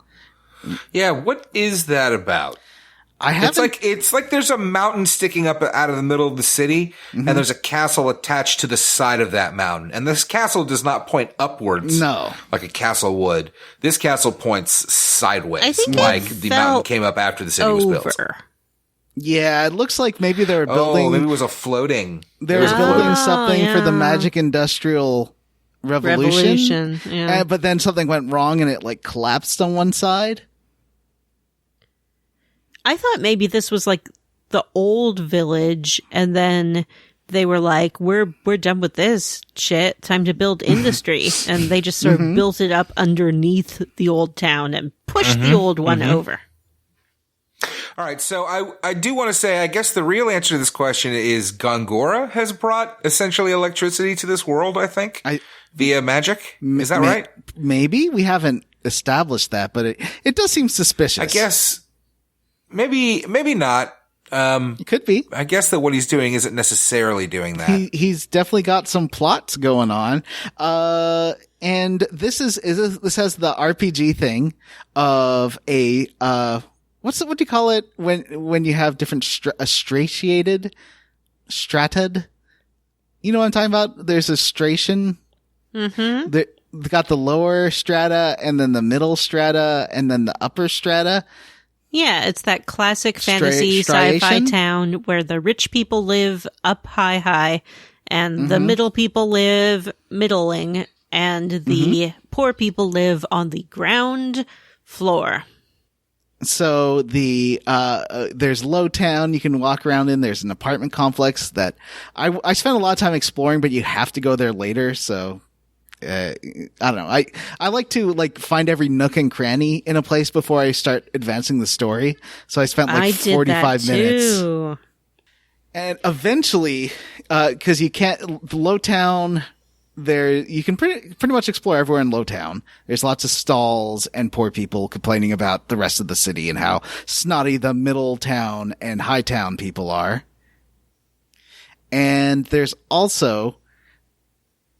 Yeah, what is that about? It's like there's a mountain sticking up out of the middle of the city, and there's a castle attached to the side of that mountain. And this castle does not point upwards, like a castle would. This castle points sideways, I think like the mountain came up after the city was built. Yeah, it looks like maybe they were building. Oh, maybe it was a floating. They were building something for the Magic Industrial Revolution. Yeah. But then something went wrong, and it like collapsed on one side. I thought maybe this was like the old village, and then they were like, we're done with this shit. Time to build industry. And they just sort of built it up underneath the old town and pushed the old one over. All right. So I do want to say, I guess the real answer to this question is Gongora has brought essentially electricity to this world, I think, via magic. Is that right? Maybe. We haven't established that, but it does seem suspicious. I guess. Maybe not. It could be. I guess that what he's doing isn't necessarily doing that. He's definitely got some plots going on. And this has the RPG thing of a, what do you call it when you have different strated? You know what I'm talking about? There's a stration. They got the lower strata and then the middle strata and then the upper strata. Yeah, it's that classic fantasy sci-fi town where the rich people live up high, and the middle people live middling, and the poor people live on the ground floor. So there's Low Town you can walk around in. There's an apartment complex that I spent a lot of time exploring, but you have to go there later, so I don't know. I like to find every nook and cranny in a place before I start advancing the story. So I spent 45 minutes. And eventually, cause you can't, Lowtown, you can pretty much explore everywhere in Lowtown. There's lots of stalls and poor people complaining about the rest of the city and how snotty the middle town and high town people are. And there's also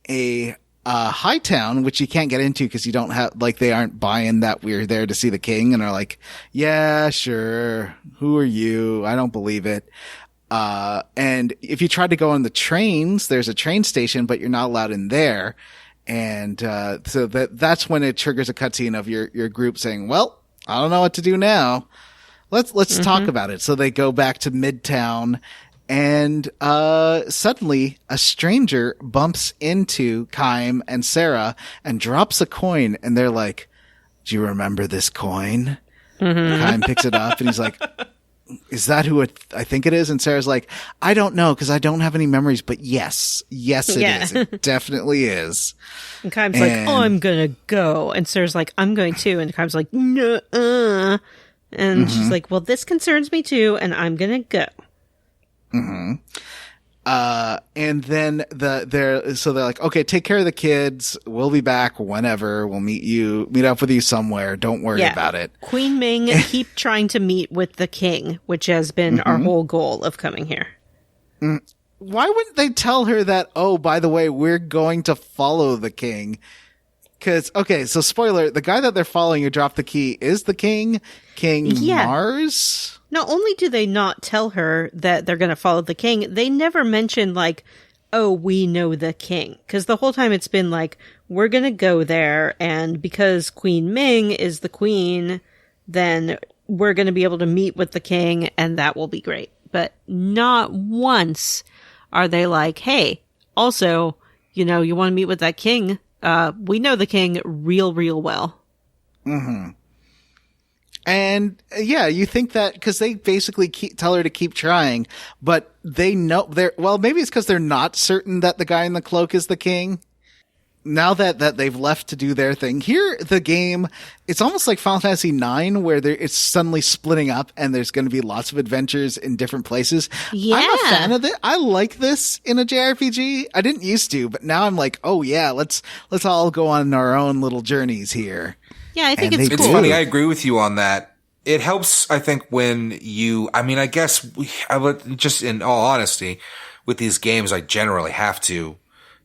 a high town, which you can't get into because you don't have, they aren't buying that we're there to see the king and are like, yeah, sure. Who are you? I don't believe it. And if you try to go on the trains, there's a train station, but you're not allowed in there. And, so that's when it triggers a cutscene of your group saying, well, I don't know what to do now. Let's talk about it. So they go back to Midtown. And suddenly a stranger bumps into Kaim and Sarah and drops a coin, and they're like, do you remember this coin? Kaim picks it up and he's like, is that who I think it is? And Sarah's like, I don't know because I don't have any memories, but yes it is. It definitely is. And Kaim's like, oh, I'm gonna go. And Sarah's like, I'm going too. And Kaim's like, no. And she's like, well, this concerns me too, and I'm gonna go. And then they're like, okay, take care of the kids. We'll be back whenever. We'll meet up with you somewhere. Don't worry about it. Queen Ming keep trying to meet with the king, which has been our whole goal of coming here. Why wouldn't they tell her that, oh, by the way, we're going to follow the king? Because, okay, so spoiler, the guy that they're following who dropped the key is the king, Mars? Not only do they not tell her that they're going to follow the king, they never mention, like, oh, we know the king. Because the whole time it's been like, we're going to go there, and because Queen Ming is the queen, then we're going to be able to meet with the king, and that will be great. But not once are they like, hey, also, you want to meet with that king? We know the king real well. Mm-hmm. And yeah, you think that because they basically tell her to keep trying, but they know maybe it's because they're not certain that the guy in the cloak is the king. Now that they've left to do their thing here, the game, it's almost like Final Fantasy IX where it's suddenly splitting up and there's going to be lots of adventures in different places. Yeah. I'm a fan of it. I like this in a JRPG. I didn't used to, but now I'm like, oh yeah, let's all go on our own little journeys here. Yeah, I think it's cool. It's funny. I agree with you on that. It helps, I think, when I guess just in all honesty, with these games, I generally have to,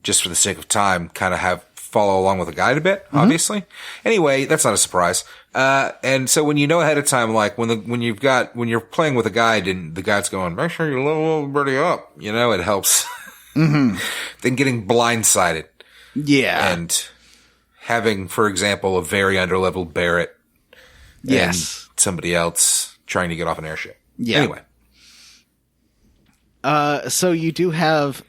just for the sake of time, kind of follow along with the guide a bit, obviously. Anyway, that's not a surprise. And so when you know ahead of time, like when you're playing with a guide and the guide's going, make sure you level everybody up, it helps than getting blindsided. Yeah. And having, for example, a very underleveled Barrett. Yes. And somebody else trying to get off an airship. Yeah. Anyway. So you do have,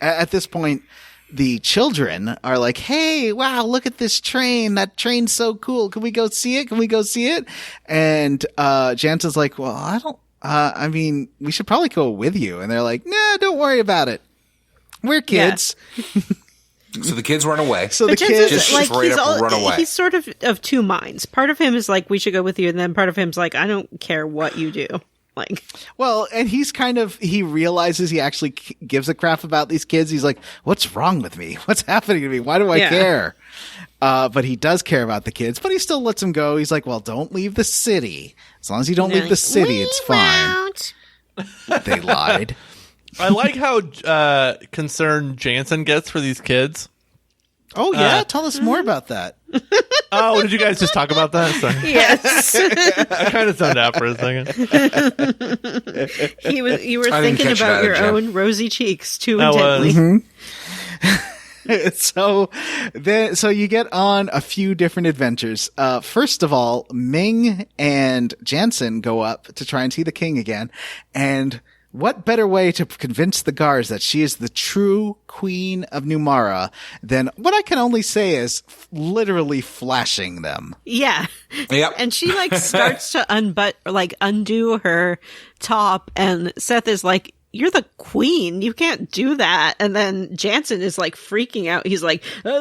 at this point, the children are like, hey, wow, look at this train. That train's so cool. Can we go see it? And, Jansen's like, well, we should probably go with you. And they're like, nah, don't worry about it. We're kids. Yeah. So the kids run away. So the kids just straight up run away. He's sort of two minds. Part of him is like, we should go with you. And then part of him's like, I don't care what you do. Like, well, and he realizes he actually gives a crap about these kids. He's like, what's wrong with me? What's happening to me? Why do I care? But he does care about the kids, but he still lets them go. He's like, well, don't leave the city. As long as you don't leave the city, it's fine. They lied. I like how concerned Jansen gets for these kids. Oh, yeah? Tell us more about that. Oh, did you guys just talk about that? Sorry. Yes. I kind of zoned out for a second. You were thinking about your own rosy cheeks too intently. So you get on a few different adventures. First of all, Ming and Jansen go up to try and see the king again. And what better way to convince the guards that she is the true queen of Numara than what I can only say is literally flashing them. Yeah. Yep. And she starts to undo her top, and Seth is like, you're the queen. You can't do that. And then Jansen is freaking out. He's like, no,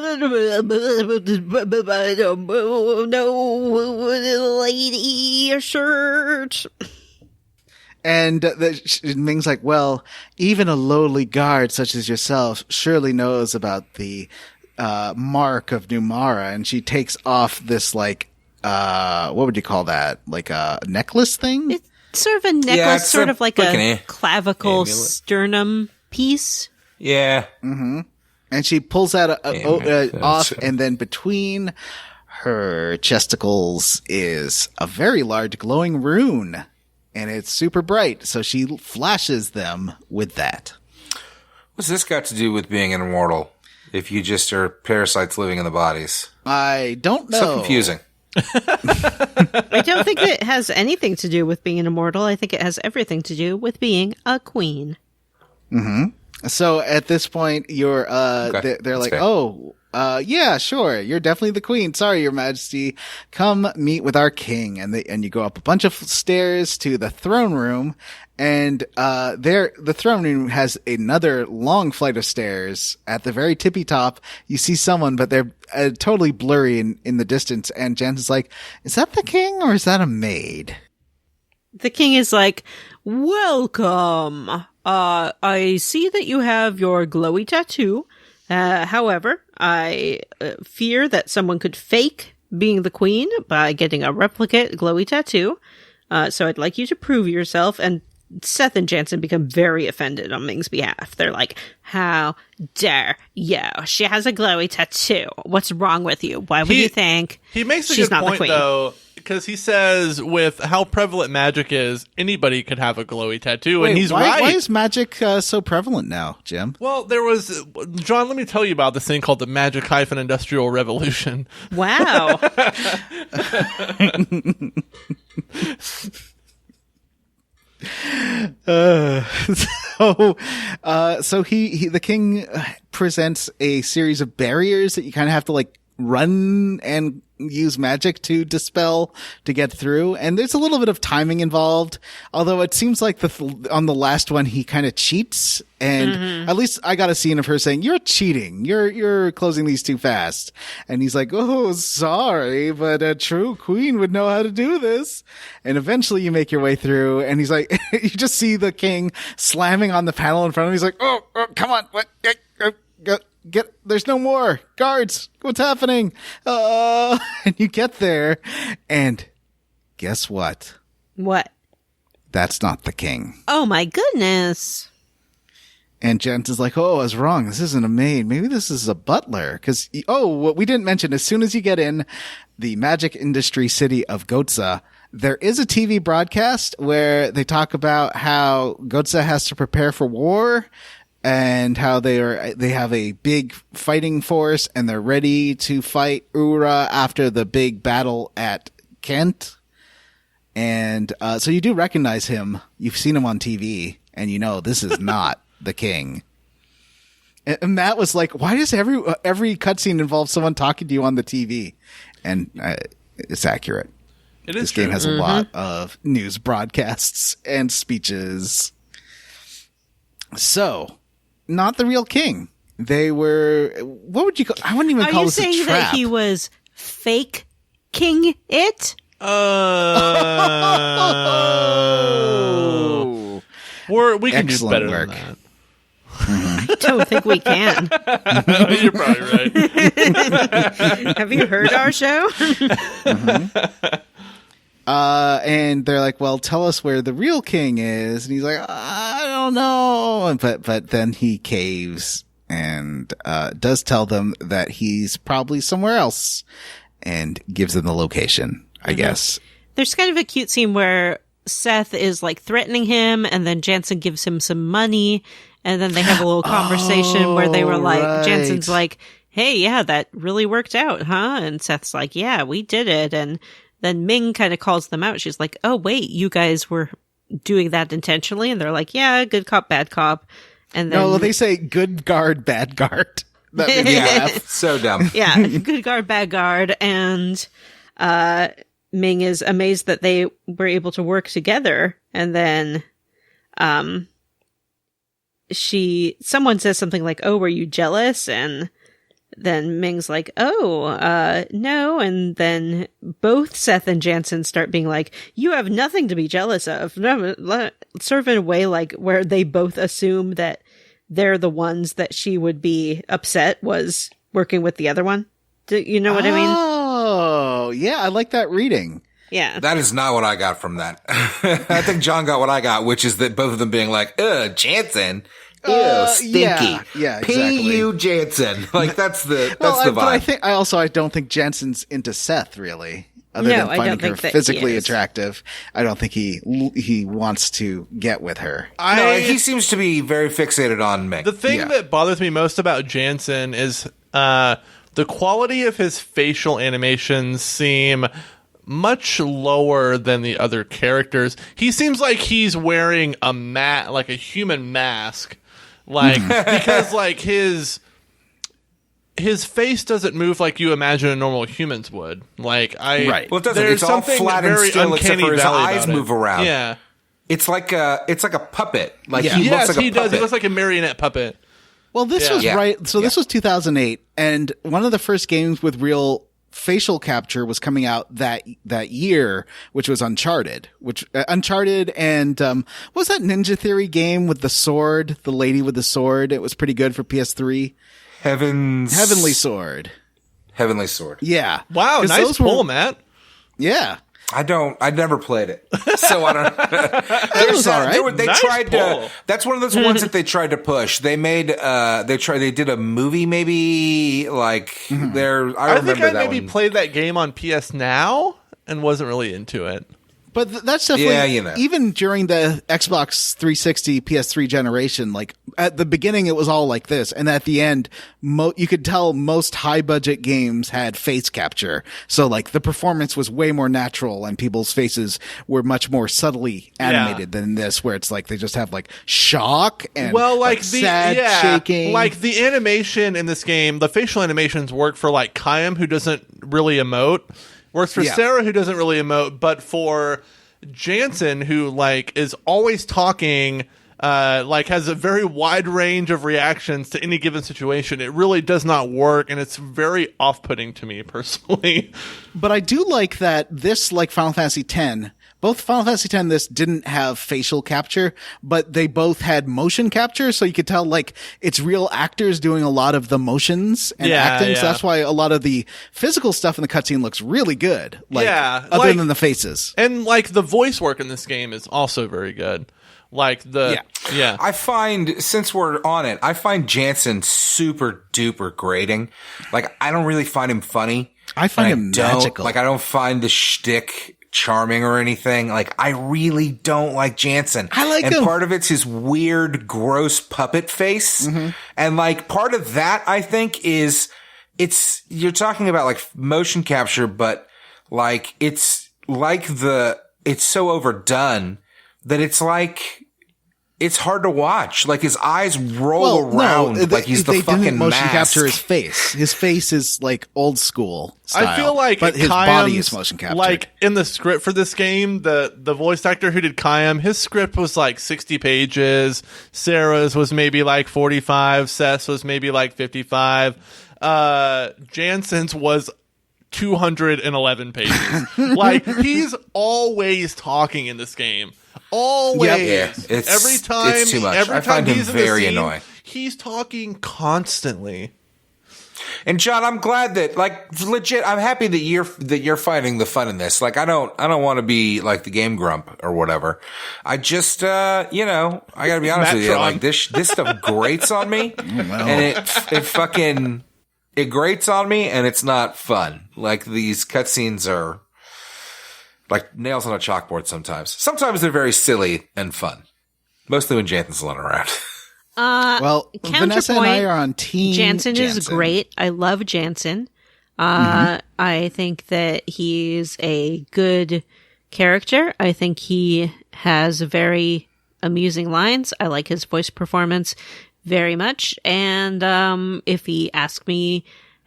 lady, your shirt. And Ming's like, well, even a lowly guard such as yourself surely knows about the mark of Numara. And she takes off this, what would you call that? Like a necklace thing? It's sort of a necklace, yeah, sort of like a clavicle amulet. Sternum piece. Yeah. Mm-hmm. And she pulls that off, and then between her chesticles is a very large glowing rune. And it's super bright, so she flashes them with that. What's this got to do with being an immortal? If you just are parasites living in the bodies? I don't know. So confusing. I don't think it has anything to do with being an immortal. I think it has everything to do with being a queen. Mm-hmm. So at this point, you're okay. they're like, oh, yeah, sure. You're definitely the queen. Sorry, Your Majesty. Come meet with our king. And you go up a bunch of stairs to the throne room. And, the throne room has another long flight of stairs. At the very tippy top, you see someone, but they're totally blurry in the distance. And Jansen's like, is that the king or is that a maid? The king is like, welcome. I see that you have your glowy tattoo. However, I fear that someone could fake being the queen by getting a replicate glowy tattoo. So I'd like you to prove yourself. And Seth and Jansen become very offended on Ming's behalf. They're like, how dare you? She has a glowy tattoo. What's wrong with you? Why would you think he makes a she's good not point, the queen? though, because he says with how prevalent magic is, anybody could have a glowy tattoo, Wait, and he's why, right. Why is magic so prevalent now, Jim? Well, there was... John, let me tell you about this thing called the Magic Hyphen Industrial Revolution. Wow. So he the king presents a series of barriers that you kind of have to like run and use magic to dispel to get through, and there's a little bit of timing involved, although it seems like on the last one he kind of cheats, and at least I got a scene of her saying, you're cheating, you're closing these too fast, and he's like, oh, sorry, but a true queen would know how to do this. And eventually you make your way through, and he's like, you just see the king slamming on the panel in front of him. He's like, oh come on, what, get there's no more guards, what's happening? And you get there, and guess what? What? That's not the king. Oh my goodness. And Jensen's like, oh, I was wrong, this isn't a maid, maybe this is a butler. Because what we didn't mention, as soon as you get in the magic industry city of Goatse, there is a TV broadcast where they talk about how Goatse has to prepare for war, and how they have a big fighting force, and they're ready to fight Ura after the big battle at Kent. And so you do recognize him. You've seen him on TV, and you know this is not the king. And Matt was like, "Why does every cutscene involve someone talking to you on the TV?" And it's accurate. It is This true. game has a lot of news broadcasts and speeches. So, not the real king. They were, what would you call, I wouldn't even call this a trap. Are you saying that he was fake king it? We can do Excellent better work. than that. I don't think we can. You're probably right. Have you heard our show? And they're like, well, tell us where the real king is. And he's like, I don't know. But then he caves and does tell them that he's probably somewhere else and gives them the location, I guess. There's kind of a cute scene where Seth is like threatening him, and then Jansen gives him some money, and then they have a little conversation where they were like, right. Jansen's like, hey, yeah, that really worked out, huh? And Seth's like, yeah, we did it. And then Ming kind of calls them out. She's like, oh, wait, you guys were doing that intentionally? And they're like, yeah, good cop, bad cop. And then No, they say good guard, bad guard. That made me laugh. So dumb. yeah, good guard, bad guard. And Ming is amazed that they were able to work together. And then someone says something like, oh, were you jealous? And then Ming's like, oh, no. And then both Seth and Jansen start being like, you have nothing to be jealous of. Sort of in a way like where they both assume that they're the ones that she would be upset was working with the other one. Do you know what I mean? Oh, yeah, I like that reading. Yeah. That is not what I got from that. I think John got what I got, which is that both of them being like, Jansen. Ew, stinky. Yeah, exactly. P.U. Jansen. Like, that's the vibe. But I don't think Jensen's into Seth, really. Other No, than I finding don't her think that he physically is. attractive, I don't think he wants to get with her. No, he seems to be very fixated on Ming. The thing that bothers me most about Jansen is the quality of his facial animations seem much lower than the other characters. He seems like he's wearing like a human mask, like because like his face doesn't move like you imagine a normal humans would. Like Right. Well, it doesn't. There's It's all something flat and very still, except uncanny for his valley eyes about it. move around. Yeah. It's like a puppet. Like Yeah. he Yes, looks like he a does. puppet. He looks like a marionette puppet. Well, this Yeah. was Yeah. right. So this was 2008, and one of the first games with real facial capture was coming out that year, which was Uncharted, and what was that Ninja Theory game with the sword, the lady with the sword? It was pretty good for PS3. Heavenly Sword. Yeah. Wow, nice pull, Matt. Yeah. I never played it, so I don't. It was all right. They Nice tried pull. to. That's one of those ones that they tried to push. They made. They did a movie, maybe like there. I think remember I that maybe one. played that game on PS Now and wasn't really into it. But that's definitely, Yeah, you know. even during the Xbox 360, PS3 generation, like at the beginning it was all like this. And at the end, you could tell most high budget games had face capture. So like the performance was way more natural and people's faces were much more subtly animated than this, where it's like they just have like shock and sad shaking. Like the animation in this game, the facial animations work for like Kaim, who doesn't really emote. Works for Sarah, who doesn't really emote, but for Jansen, who like is always talking, like has a very wide range of reactions to any given situation. It really does not work, and it's very off-putting to me personally. But I do like that this, like Final Fantasy X, both Final Fantasy X, this didn't have facial capture, but they both had motion capture, so you could tell like it's real actors doing a lot of the motions and acting. So that's why a lot of the physical stuff in the cutscene looks really good. Like, other than the faces. And like the voice work in this game is also very good. Like I find, since we're on it, I find Jansen super duper grating. Like I don't really find him funny. I find him magical. Like I don't find the shtick charming or anything. Like I really don't like Jansen. I like him. And part of it's his weird, gross puppet face. And like part of that, I think, is you're talking about like motion capture, but like it's so overdone that it's like, it's hard to watch. Like his eyes roll around like he's the fucking didn't motion mask. capture his face. His face is like old school style. I feel like but his body is motion captured. Like in the script for this game, the voice actor who did Kaim, his script was like 60 pages. Sarah's was maybe like 45. Seth's was maybe like 55. Jansen's was 211 pages. Like he's always talking in this game. Always. Every time. It's too much. Every I find time him he's in very the scene, annoying. He's talking constantly. And John, I'm glad that, like, legit, I'm happy that you're finding the fun in this. Like, I don't want to be like the game grump or whatever. I just, I gotta be honest with you. Like this stuff grates on me, and it grates on me, and it's not fun. Like these cutscenes are like nails on a chalkboard sometimes. Sometimes they're very silly and fun. Mostly when Jansen's alone around. Well, Vanessa and I are on team Jansen is great. I love Jansen. I think that he's a good character. I think he has very amusing lines. I like his voice performance very much. And if he asked me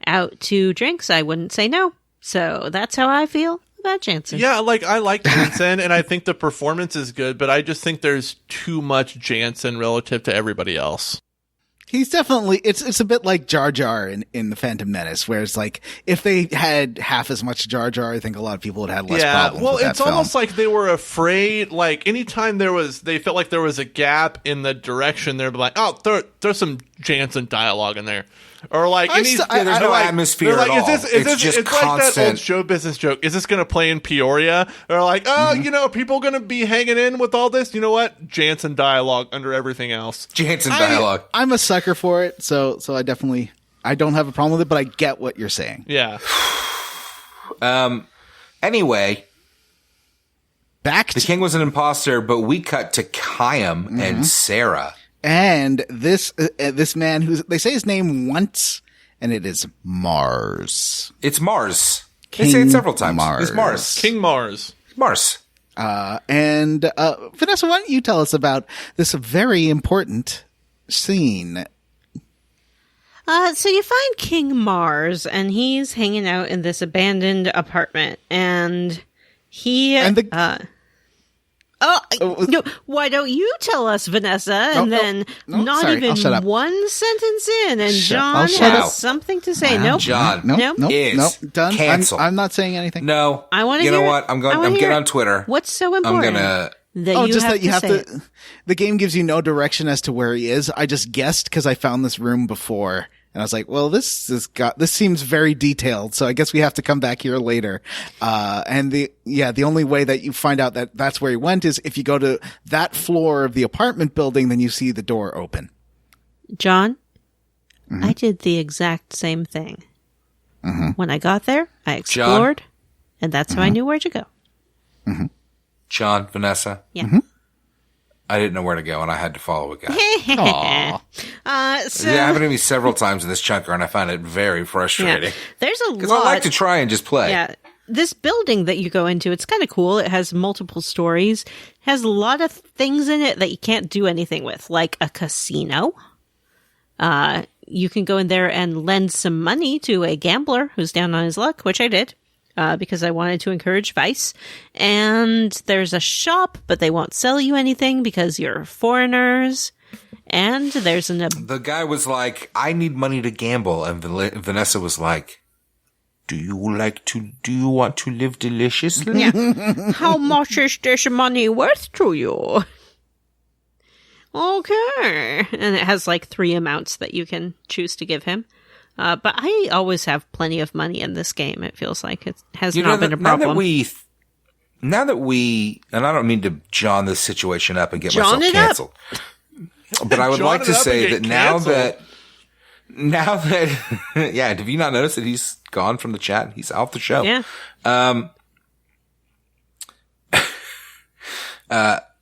out to drinks, I wouldn't say no. So that's how I feel about Jansen. Yeah, like I like Jansen, and I think the performance is good, but I just think there's too much Jansen relative to everybody else. He's definitely, it's a bit like Jar Jar in The Phantom Menace, where it's like, if they had half as much Jar Jar, I think a lot of people would have less problems with that it's almost like they were afraid, like anytime they felt like there was a gap in the direction, they'd be like, oh, there's some Jansen dialogue in there. Or like, there's no atmosphere at all. It's just it's constant. like that old show business joke. Is this going to play in Peoria? Or like, people going to be hanging in with all this? You know what? Jansen dialogue under everything else. Jansen dialogue. I'm a sucker for it, so I definitely, I don't have a problem with it, but I get what you're saying. Yeah. Anyway, the king was an imposter, but we cut to Kaim and Sarah. And this man they say his name once, and it is Mars. It's Mars. King they say it several times. Mars. It's Mars. King Mars. Mars. And Vanessa, why don't you tell us about this very important scene? So you find King Mars, and he's hanging out in this abandoned apartment, and he No, why don't you tell us, Vanessa? And not sorry, even I'll shut up. one sentence in, and John shut has up. something to say. Nope. John, Nope. is done. canceled. I'm not saying anything. No, I want to. You know what? I'm getting on Twitter. What's so important? I'm gonna. That you have to. The game gives you no direction as to where he is. I just guessed because I found this room before, and I was like, "Well, this seems very detailed." So I guess we have to come back here later. And the only way that you find out that that's where he went is if you go to that floor of the apartment building, then you see the door open. John, I did the exact same thing. When I got there, I explored, and that's how I knew where to go. John, Vanessa. Yeah. I didn't know where to go, and I had to follow a guy. Aw. So, It happened to me several times in this chunker, and I found it very frustrating. there's a Because lot. I like to try and just play. Yeah. This building that you go into, it's kind of cool. It has multiple stories, has a lot of things in it that you can't do anything with, like a casino. You can go in there and lend some money to a gambler who's down on his luck, which I did. Because I wanted to encourage vice. And there's a shop, but they won't sell you anything because you're foreigners. And there's The guy was like, I need money to gamble. And Vanessa was like, do you want to live deliciously? Yeah. How much is this money worth to you? Okay. And it has like 3 amounts that you can choose to give him. But I always have plenty of money in this game. It feels like it has not been a problem. Now that we, and I don't mean to John this situation up and get John myself canceled, but I would like to say that now that, yeah, have you not noticed that he's gone from the chat? He's out the show. Yeah.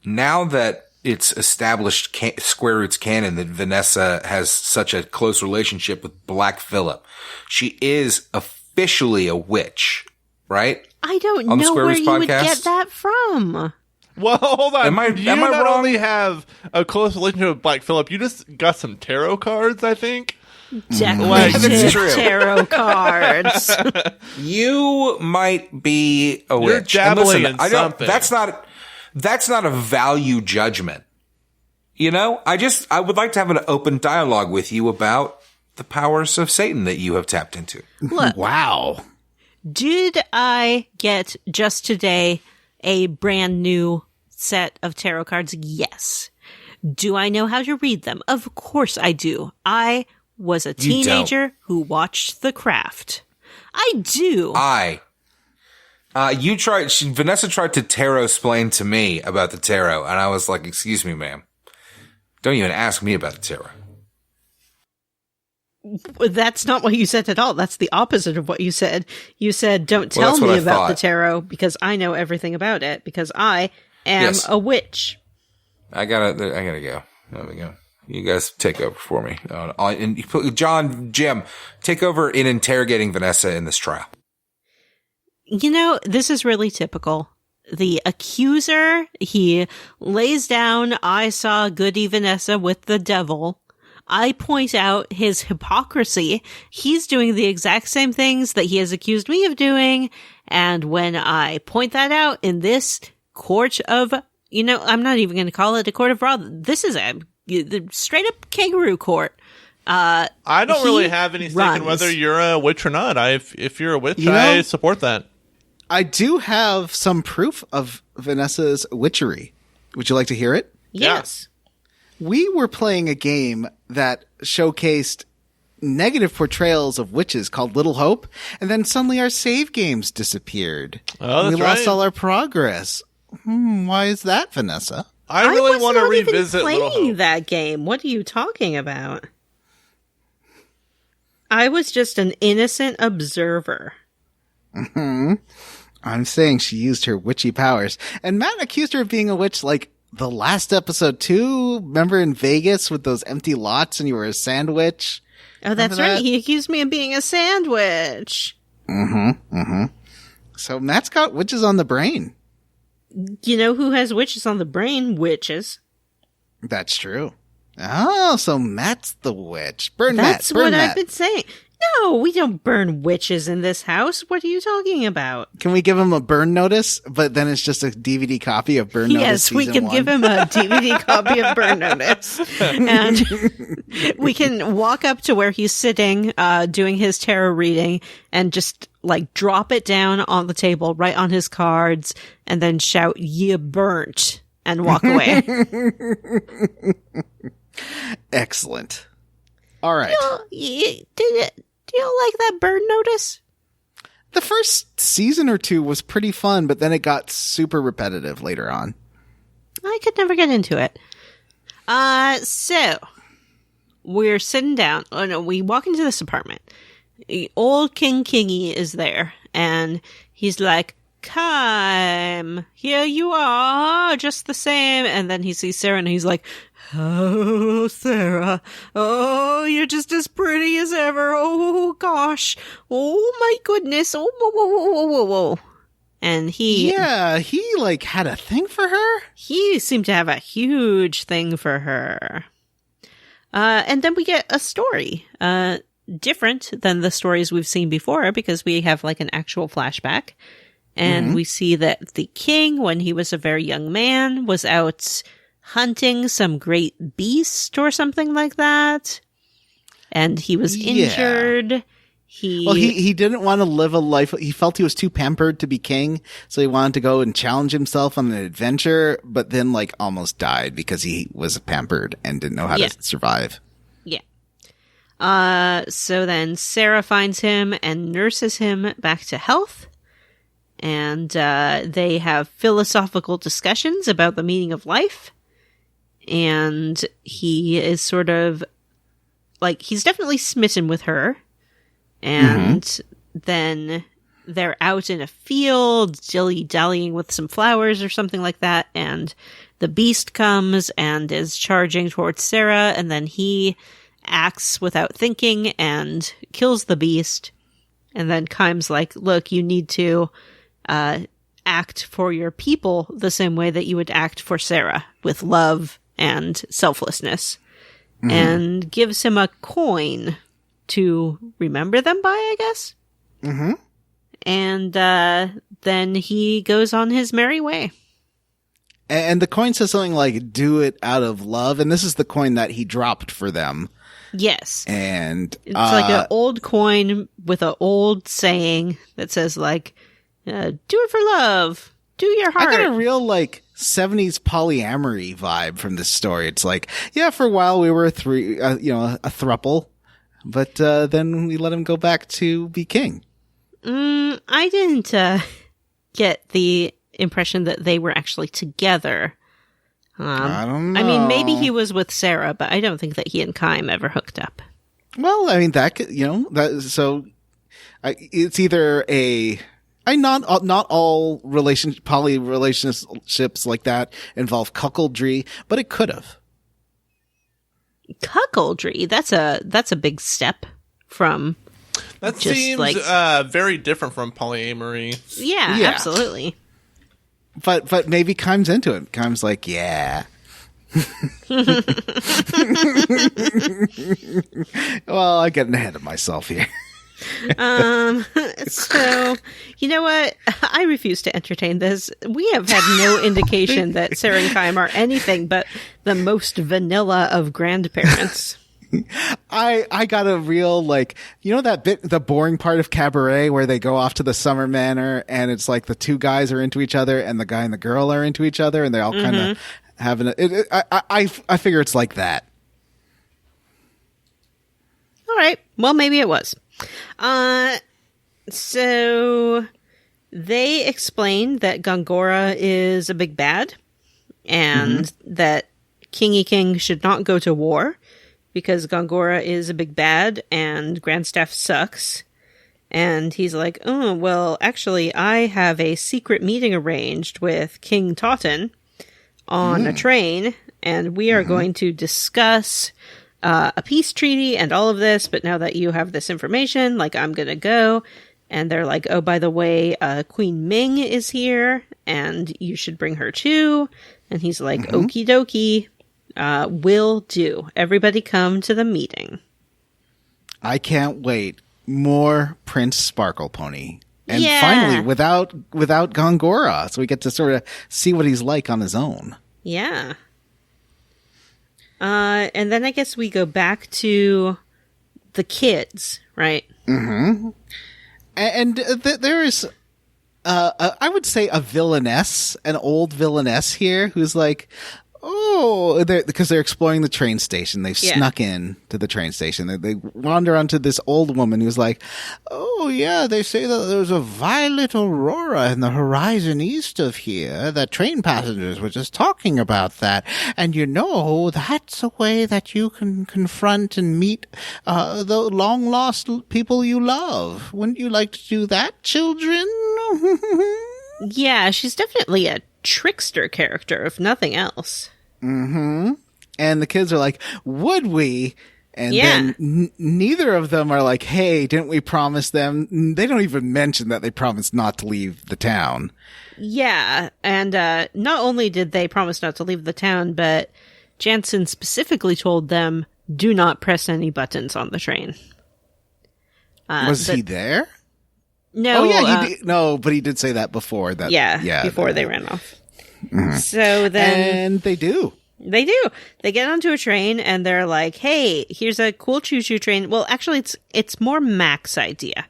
Now that it's established Square Roots canon that Vanessa has such a close relationship with Black Phillip. She is officially a witch, right? I don't On the know Square where Roots you would podcast? get that from. Well, hold on. Am I you not wrong? only have a close relationship with Black Phillip, you just got some tarot cards, I think. Decorative true. tarot cards. You might be a You're witch. And dabbling listen, in something. That's not a value judgment. You know, I would like to have an open dialogue with you about the powers of Satan that you have tapped into. Look, Wow. did I get just today a brand new set of tarot cards? Yes. Do I know how to read them? Of course I do. I was a teenager who watched The Craft. I do. Vanessa tried to tarot-splain to me about the tarot, and I was like, excuse me, ma'am. Don't even ask me about the tarot. That's not what you said at all. That's the opposite of what you said. You said, don't tell me about the tarot because I know everything about it because I am a witch. I gotta go. There we go. You guys take over for me. Jim, take over in interrogating Vanessa in this trial. You know, this is really typical. The accuser, he lays down, I saw Goody Vanessa with the devil. I point out his hypocrisy. He's doing the exact same things that he has accused me of doing. And when I point that out in this court of, I'm not even going to call it a court of law. This is a straight up kangaroo court. I don't really have any stake in whether you're a witch or not. If you're a witch, I support that. I do have some proof of Vanessa's witchery. Would you like to hear it? Yes. We were playing a game that showcased negative portrayals of witches called Little Hope, and then suddenly our save games disappeared. Oh, that's we lost right. all our progress. Why is that, Vanessa? I really want to was not revisit even Little playing Hope. that game. What are you talking about? I was just an innocent observer. I'm saying she used her witchy powers. And Matt accused her of being a witch like the last episode too. Remember in Vegas with those empty lots and you were a sandwich? Oh, that's Remember right. that? He accused me of being a sandwich. So Matt's got witches on the brain. You know who has witches on the brain? Witches. That's true. Oh, so Matt's the witch. Burn That's Matt. Burn what Matt. I've been saying. No, we don't burn witches in this house. What are you talking about? Can we give him a burn notice? But then it's just a DVD copy of Burn Notice. Yes, we can give him a DVD copy of Burn Notice. And we can walk up to where he's sitting, doing his tarot reading, and just like drop it down on the table right on his cards, and then shout, "You burnt," and walk away. Excellent. All right. Do you like that Burn Notice? The first season or two was pretty fun, but then it got super repetitive later on. I could never get into it. So we're sitting down. Oh no, we walk into this apartment. Old King Kingy is there, and he's like, "Kaim, here you are, just the same." And then he sees Sarah, and he's like, "Oh, Sarah. Oh, you're just as pretty as ever. Oh, gosh. Oh, my goodness. Oh, whoa, whoa, whoa, whoa, whoa, whoa." And he like had a thing for her. He seemed to have a huge thing for her. And then we get a story, different than the stories we've seen before, because we have like an actual flashback. And we see that the king, when he was a very young man, was out hunting some great beast or something like that. And he was injured. He didn't want to live a life. He felt he was too pampered to be king. So he wanted to go and challenge himself on an adventure, but then like almost died because he was pampered and didn't know how to survive. Yeah. So then Sarah finds him and nurses him back to health. And they have philosophical discussions about the meaning of life. And he is sort of like, he's definitely smitten with her. And then they're out in a field, dilly-dallying with some flowers or something like that. And the beast comes and is charging towards Sarah. And then he acts without thinking and kills the beast. And then Kaim's like, "Look, you need to act for your people the same way that you would act for Sarah, with love and selflessness," and gives him a coin to remember them by, I guess. And then he goes on his merry way. And the coin says something like, "Do it out of love." And this is the coin that he dropped for them. Yes. And it's like an old coin with an old saying that says like, "Do it for love. Do your heart." I got a real like 70s polyamory vibe from this story. It's like, yeah, for a while we were a throuple, but then we let him go back to be king. I didn't get the impression that they were actually together. I don't know. I mean, maybe he was with Sarah, but I don't think that he and Kaim ever hooked up. Well, I mean, that could, it's either not all poly relationships like that involve cuckoldry, but it could have. Cuckoldry? That's a big step from. That seems very different from polyamory. Yeah, absolutely. But maybe Kaim's into it. Kaim's like, yeah. Well, I'm getting ahead of myself here. So, you know what? I refuse to entertain this. We have had no indication that Sarah and Kaim are anything but the most vanilla of grandparents. I got a real, like, you know that bit, the boring part of Cabaret where they go off to the summer manor and it's like the two guys are into each other and the guy and the girl are into each other and they all kind of having I figure it's like that. All right. Well, maybe it was. So they explained that Gongora is a big bad and that Kingy King should not go to war because Gongora is a big bad and Grandstaff sucks. And he's like, "Oh, well, actually, I have a secret meeting arranged with King Totten on a train, and we are going to discuss a peace treaty and all of this, but now that you have this information, like, I'm gonna go." And they're like, "Oh, by the way, Queen Ming is here, and you should bring her too." And he's like, "Okie dokie, will do. Everybody come to the meeting." I can't wait more Prince Sparkle Pony. And Yeah. finally, without Gongora. So we get to sort of see what he's like on his own. Yeah. And then I guess we go back to the kids, right? Mm-hmm. And there is, I would say, a villainess, an old villainess here who's like, because they're exploring the train station. They've snuck in to the train station. They wander onto this old woman who's like, oh, yeah, they say that there's a violet aurora in the horizon east of here. That train passengers were just talking about that. And that's a way that you can confront and meet the long-lost people you love. Wouldn't you like to do that, children? Yeah, she's definitely a trickster character, if nothing else. Mm-hmm. And the kids are like, would we? And then neither of them are like, hey, didn't we promise them? They don't even mention that they promised not to leave the town. Yeah, and not only did they promise not to leave the town, but Jansen specifically told them, do not press any buttons on the train. Was he there? No. Oh, yeah, no, but he did say that before. Before they ran off. Mm-hmm. So then... And they do. They do. They get onto a train and they're like, hey, here's a cool choo-choo train. Well, actually, it's more Mac's idea.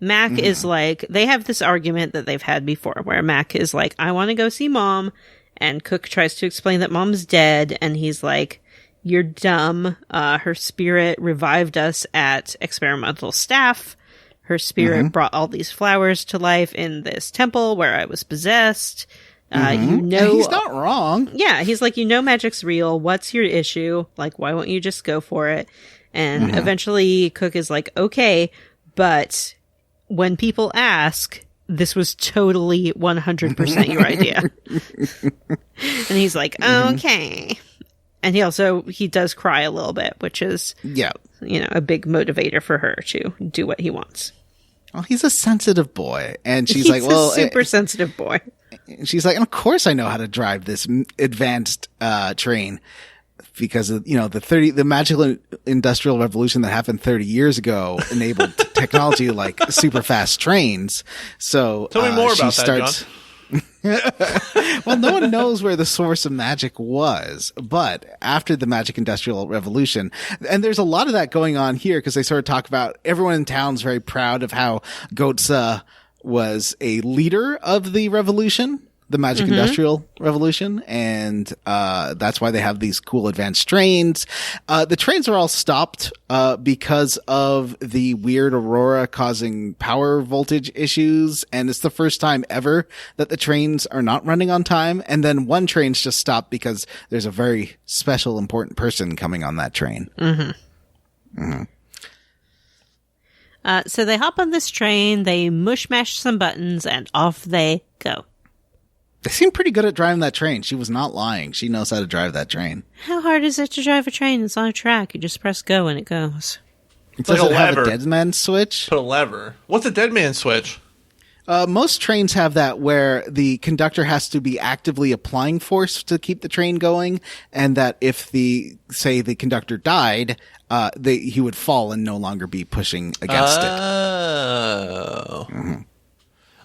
Mac is like, they have this argument that they've had before where Mac is like, I want to go see Mom. And Cook tries to explain that Mom's dead. And he's like, you're dumb. Her spirit revived us at experimental staff. Her spirit brought all these flowers to life in this temple where I was possessed. And he's not wrong. Yeah, he's like, magic's real. What's your issue? Like, why won't you just go for it? And eventually Cook is like, okay, but when people ask, this was totally 100% your idea. And he's like, okay. And he does cry a little bit, which is, a big motivator for her to do what he wants. Well, he's a sensitive boy. And she's he's like, well, a super sensitive boy. She's like, and of course I know how to drive this advanced train because of, the magical industrial revolution that happened 30 years ago enabled technology like super fast trains. So tell me more about that, John. Well, no one knows where the source of magic was, but after the magic industrial revolution, and there's a lot of that going on here because they sort of talk about everyone in town's very proud of how Goatse was a leader of the revolution, the magic industrial revolution. And, that's why they have these cool advanced trains. The trains are all stopped, because of the weird aurora causing power voltage issues. And it's the first time ever that the trains are not running on time. And then one train's just stopped because there's a very special, important person coming on that train. So they hop on this train, they mush-mash some buttons, and off they go. They seem pretty good at driving that train. She was not lying. She knows how to drive that train. How hard is it to drive a train? It's on a track. You just press go and it goes. It's Does like it a have lever. a dead man switch? Put a lever. What's a dead man switch? Most trains have that where the conductor has to be actively applying force to keep the train going, and that if the conductor died, he would fall and no longer be pushing against it.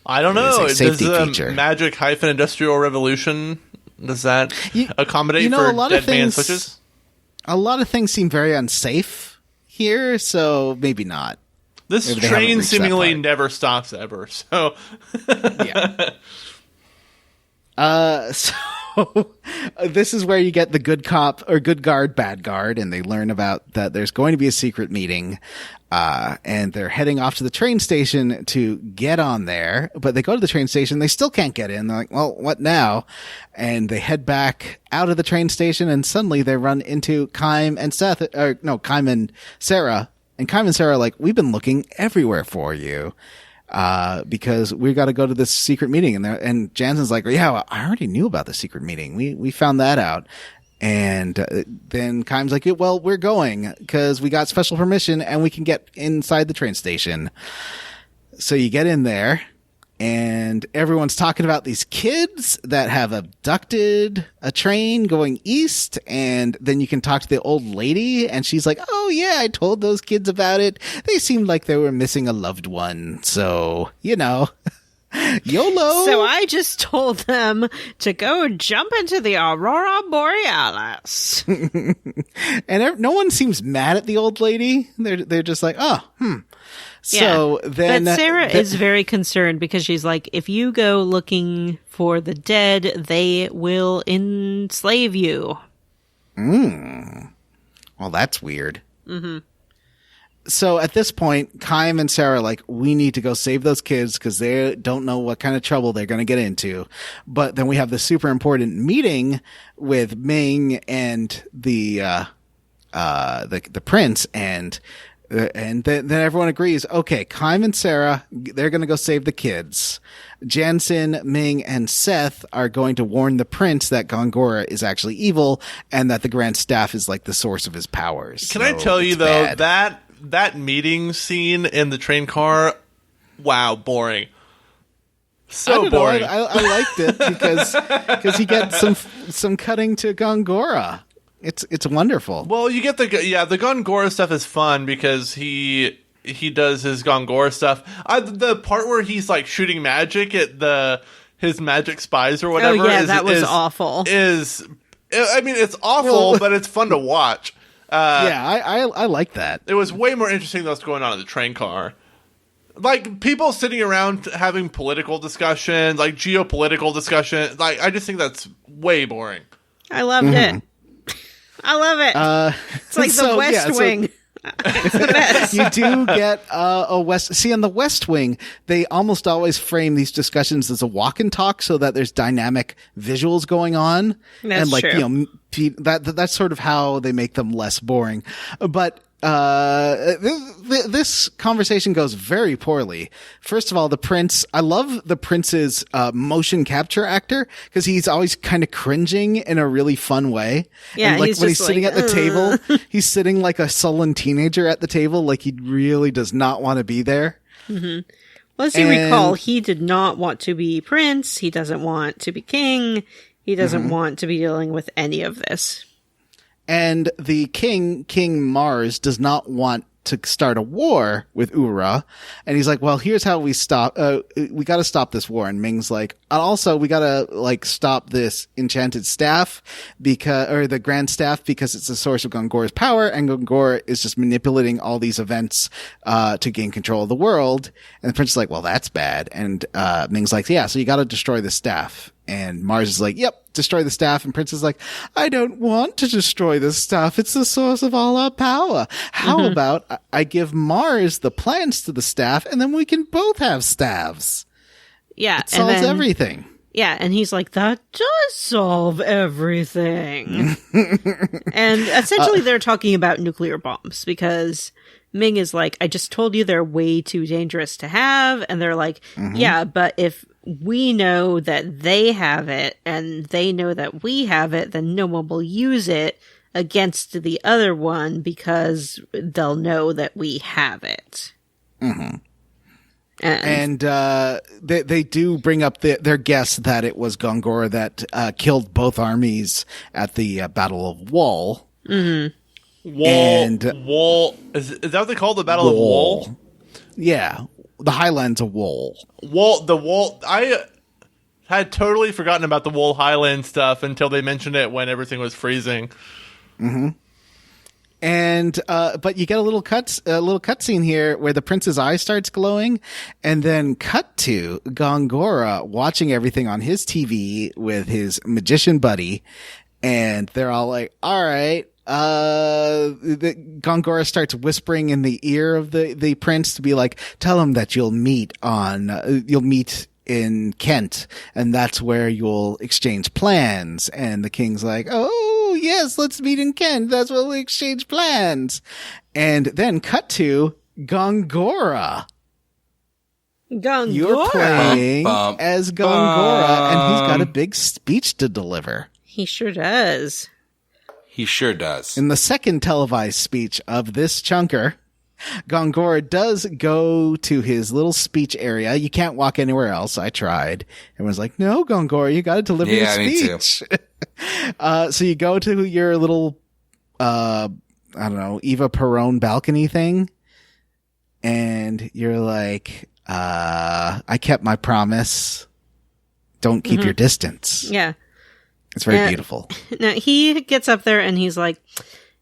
I don't know. It's a safety Does feature. Magic Hyphen Industrial Revolution, does that accommodate a for lot dead of man things, switches? A lot of things seem very unsafe here, so maybe not. This Maybe they haven't train reached that seemingly part. never stops ever, so... Yeah. So this is where you get the good cop or good guard, bad guard, and they learn about that there's going to be a secret meeting. And they're heading off to the train station to get on there, but they go to the train station. They still can't get in. They're like, well, what now? And they head back out of the train station, and suddenly they run into Kaim and Sarah. And Kaim and Sarah are like, we've been looking everywhere for you. Because we got to go to this secret meeting. And Jansen's like, yeah, well, I already knew about the secret meeting. We found that out. And then Kaim's like, well, we're going because we got special permission and we can get inside the train station. So you get in there And everyone's talking about these kids that have abducted a train going east. And then you can talk to the old lady, and she's like, oh, yeah, I told those kids about it. They seemed like they were missing a loved one. So, YOLO. So I just told them to go jump into the Aurora Borealis. And no one seems mad at the old lady. They're just like, So then, but Sarah is very concerned because she's like, if you go looking for the dead, they will enslave you. Well, that's weird. Mm-hmm. So at this point, Kaim and Sarah are like, we need to go save those kids because they don't know what kind of trouble they're going to get into. But then we have the super important meeting with Ming and the prince, and then everyone agrees, okay, Kaim and Sarah, they're going to go save the kids. Jansen, Ming, and Seth are going to warn the prince that Gongora is actually evil and that the Grand Staff is like the source of his powers. Can I tell you, though, that meeting scene in the train car, wow, boring. So boring. I liked it because you get some cutting to Gongora. It's wonderful. Well, you get the Gongora stuff is fun because he does his Gongora stuff. The part where he's like shooting magic at his magic spies or whatever. Oh yeah, that was awful. It's awful, but it's fun to watch. I like that. It was way more interesting than what's going on in the train car. Like, people sitting around having political discussions, like geopolitical discussion. Like, I just think that's way boring. I loved it. I love it. It's like the West Wing. It's the best. You do get a West. See, in the West Wing, they almost always frame these discussions as a walk and talk, so that there's dynamic visuals going on, That's and true. That's sort of how they make them less boring. But this conversation goes very poorly. First of all, the prince, I love the prince's motion capture actor because he's always kind of cringing in a really fun way. Yeah, and like he's when just he's sitting at the table, he's sitting like a sullen teenager at the table, like he really does not want to be there. Mm-hmm. Well, as you recall, he did not want to be prince. He doesn't want to be king. He doesn't want to be dealing with any of this. And the King Mars, does not want to start a war with Ura. And he's like, well, here's how we stop. We got to stop this war. And Ming's like, also, we got to stop this enchanted staff or the Grand Staff, because it's the source of Gongora's power. And Gongora is just manipulating all these events, to gain control of the world. And the prince is like, well, that's bad. And, Ming's like, yeah, so you got to destroy the staff. And Mars is like, yep, destroy the staff. And Prince is like, I don't want to destroy the staff. It's the source of all our power. How about I give Mars the plans to the staff, and then we can both have staffs? Yeah. It solves everything. Yeah. And he's like, that does solve everything. And essentially they're talking about nuclear bombs because Ming is like, I just told you they're way too dangerous to have. And they're like, yeah, but if we know that they have it and they know that we have it, then no one will use it against the other one because they'll know that we have it. Mm-hmm. And they do bring up their guess that it was Gongora that killed both armies at the Battle of Wall. Mm-hmm. Wall. Is that what they call the Battle of Wall? Yeah. The Highlands of Wall. The Wall. I had totally forgotten about the Wall Highland stuff until they mentioned it when everything was freezing. Mm-hmm. And but you get a little cutscene here where the prince's eye starts glowing, and then cut to Gongora watching everything on his TV with his magician buddy, and they're all like, "All right." Gongora starts whispering in the ear of the prince to be like, tell him that you'll meet in Kent, and that's where you'll exchange plans. And the king's like, oh yes, let's meet in Kent. That's where we'll exchange plans. And then cut to Gongora. You're playing as Gongora, and he's got a big speech to deliver. He sure does. He sure does. In the second televised speech of this chunker, Gongor does go to his little speech area. You can't walk anywhere else. I tried. Everyone's like, no, Gongor, you got to deliver your speech. Me too. So you go to your little, I don't know, Eva Perón balcony thing. And you're like, I kept my promise. Don't keep your distance. Yeah. It's very beautiful. Now, he gets up there and he's like,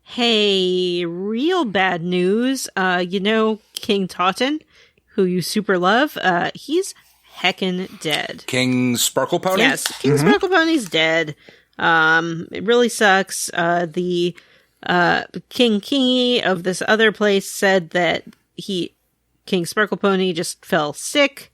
hey, real bad news. King Totten, who you super love, he's heckin' dead. King Sparkle Pony? Yes, King Sparkle Pony's dead. It really sucks. The King Kingy of this other place said that King Sparkle Pony just fell sick.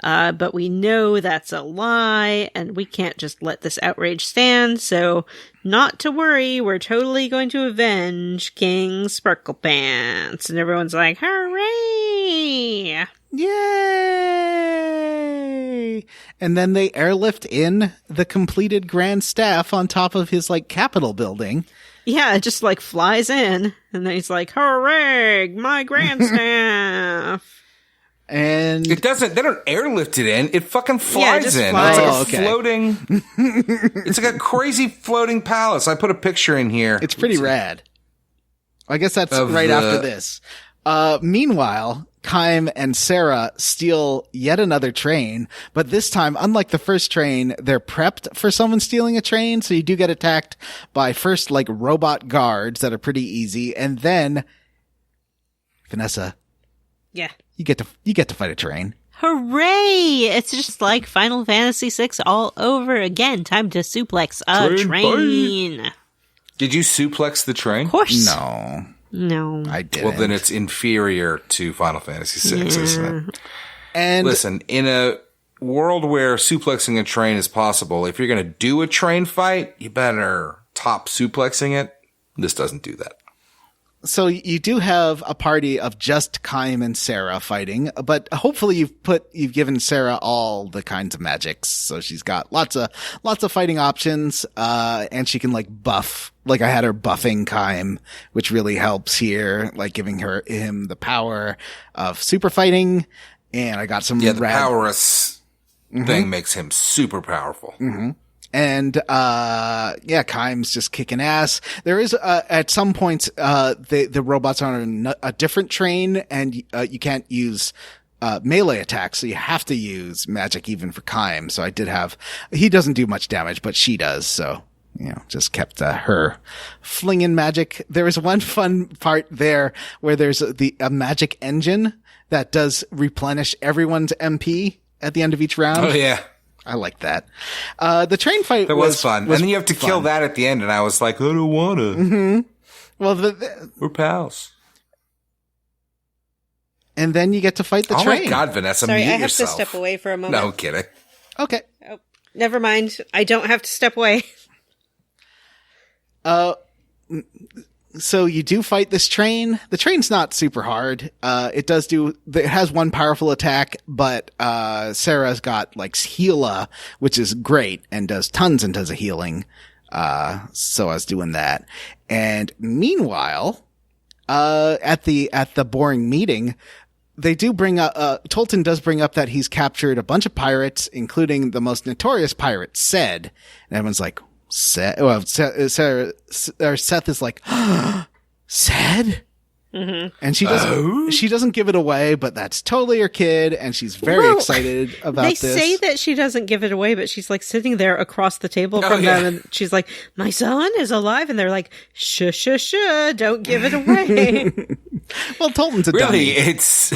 But we know that's a lie, and we can't just let this outrage stand, so not to worry, we're totally going to avenge King Sparkle Pants. And everyone's like, hooray! Yay! And then they airlift in the completed grand staff on top of his, Capitol building. Yeah, it just, flies in, and then he's like, hooray! My grand staff! And it doesn't, they don't airlift it in. It fucking flies in. Flies. It's like floating, it's like a crazy floating palace. I put a picture in here. It's pretty rad. I guess that's right after this. Meanwhile, Kaim and Sarah steal yet another train, but this time, unlike the first train, they're prepped for someone stealing a train. So you do get attacked by first robot guards that are pretty easy. And then Vanessa. Yeah. You get to fight a train. Hooray! It's just like Final Fantasy VI all over again. Time to suplex a train. Did you suplex the train? Of course. No, I didn't. Well, then it's inferior to Final Fantasy VI, isn't it? And listen, in a world where suplexing a train is possible, if you're going to do a train fight, you better top suplexing it. This doesn't do that. So you do have a party of just Kaim and Sarah fighting, but hopefully you've given Sarah all the kinds of magics. So she's got lots of fighting options, and she can buff. I had her buffing Kaim, which really helps here, giving him the power of super fighting. And I got some the powerless thing makes him super powerful. Mm-hmm. And, Kaim's just kicking ass. There is, at some points, the robots are on a different train and, you can't use, melee attacks. So you have to use magic even for Kaim. So he doesn't do much damage, but she does. So, just kept, her flinging magic. There is one fun part there where there's a magic engine that does replenish everyone's MP at the end of each round. Oh, yeah. I like that. The train fight was fun. And then you have to kill that at the end. And I was like, I don't want to. Mm-hmm. Well, we're pals. And then you get to fight the train. Oh my God, Vanessa, Sorry, mute I have yourself. to step away for a moment. No, I'm kidding. Okay. Oh, never mind. I don't have to step away. So you do fight this train. The train's not super hard. It has one powerful attack, but, Sarah's got Heala, which is great and does tons and tons of healing. So I was doing that. And meanwhile, at the boring meeting, they do bring up, Tolton does bring up that he's captured a bunch of pirates, including the most notorious pirate, Seth. And everyone's like, Seth is like, Seth? Mm-hmm. And she doesn't give it away, but that's totally her kid, and she's very excited about this. They say that she doesn't give it away, but she's sitting there across the table from them, and she's like, my son is alive, and they're like, shush, don't give it away. Well, Tolton's a dummy. It's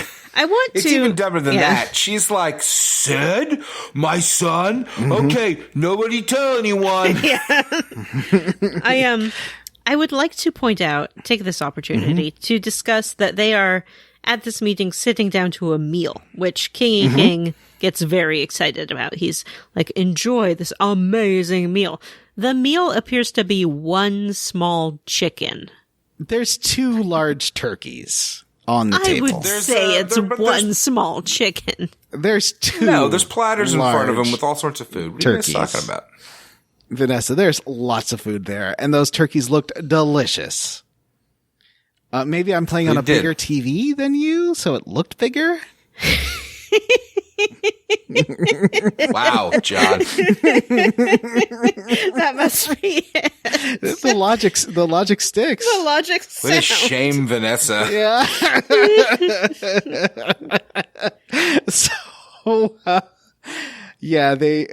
even dumber than that. She's like, Sid, my son? Mm-hmm. Okay, nobody tell anyone. I would like to take this opportunity to discuss that they are at this meeting sitting down to a meal, which King gets very excited about. He's like, enjoy this amazing meal. The meal appears to be one small chicken. There's 2 large turkeys on the table. I would say it's one small chicken. There's 2. No, there's platters in front of them with all sorts of food. What turkeys. Are you guys talking about? Vanessa, there's lots of food there, and those turkeys looked delicious. Maybe I'm playing on a bigger TV than you, so it looked bigger. Wow, John. That must be it. The logic sticks. The logic What a sound. shame, Vanessa. Yeah. So, yeah, they.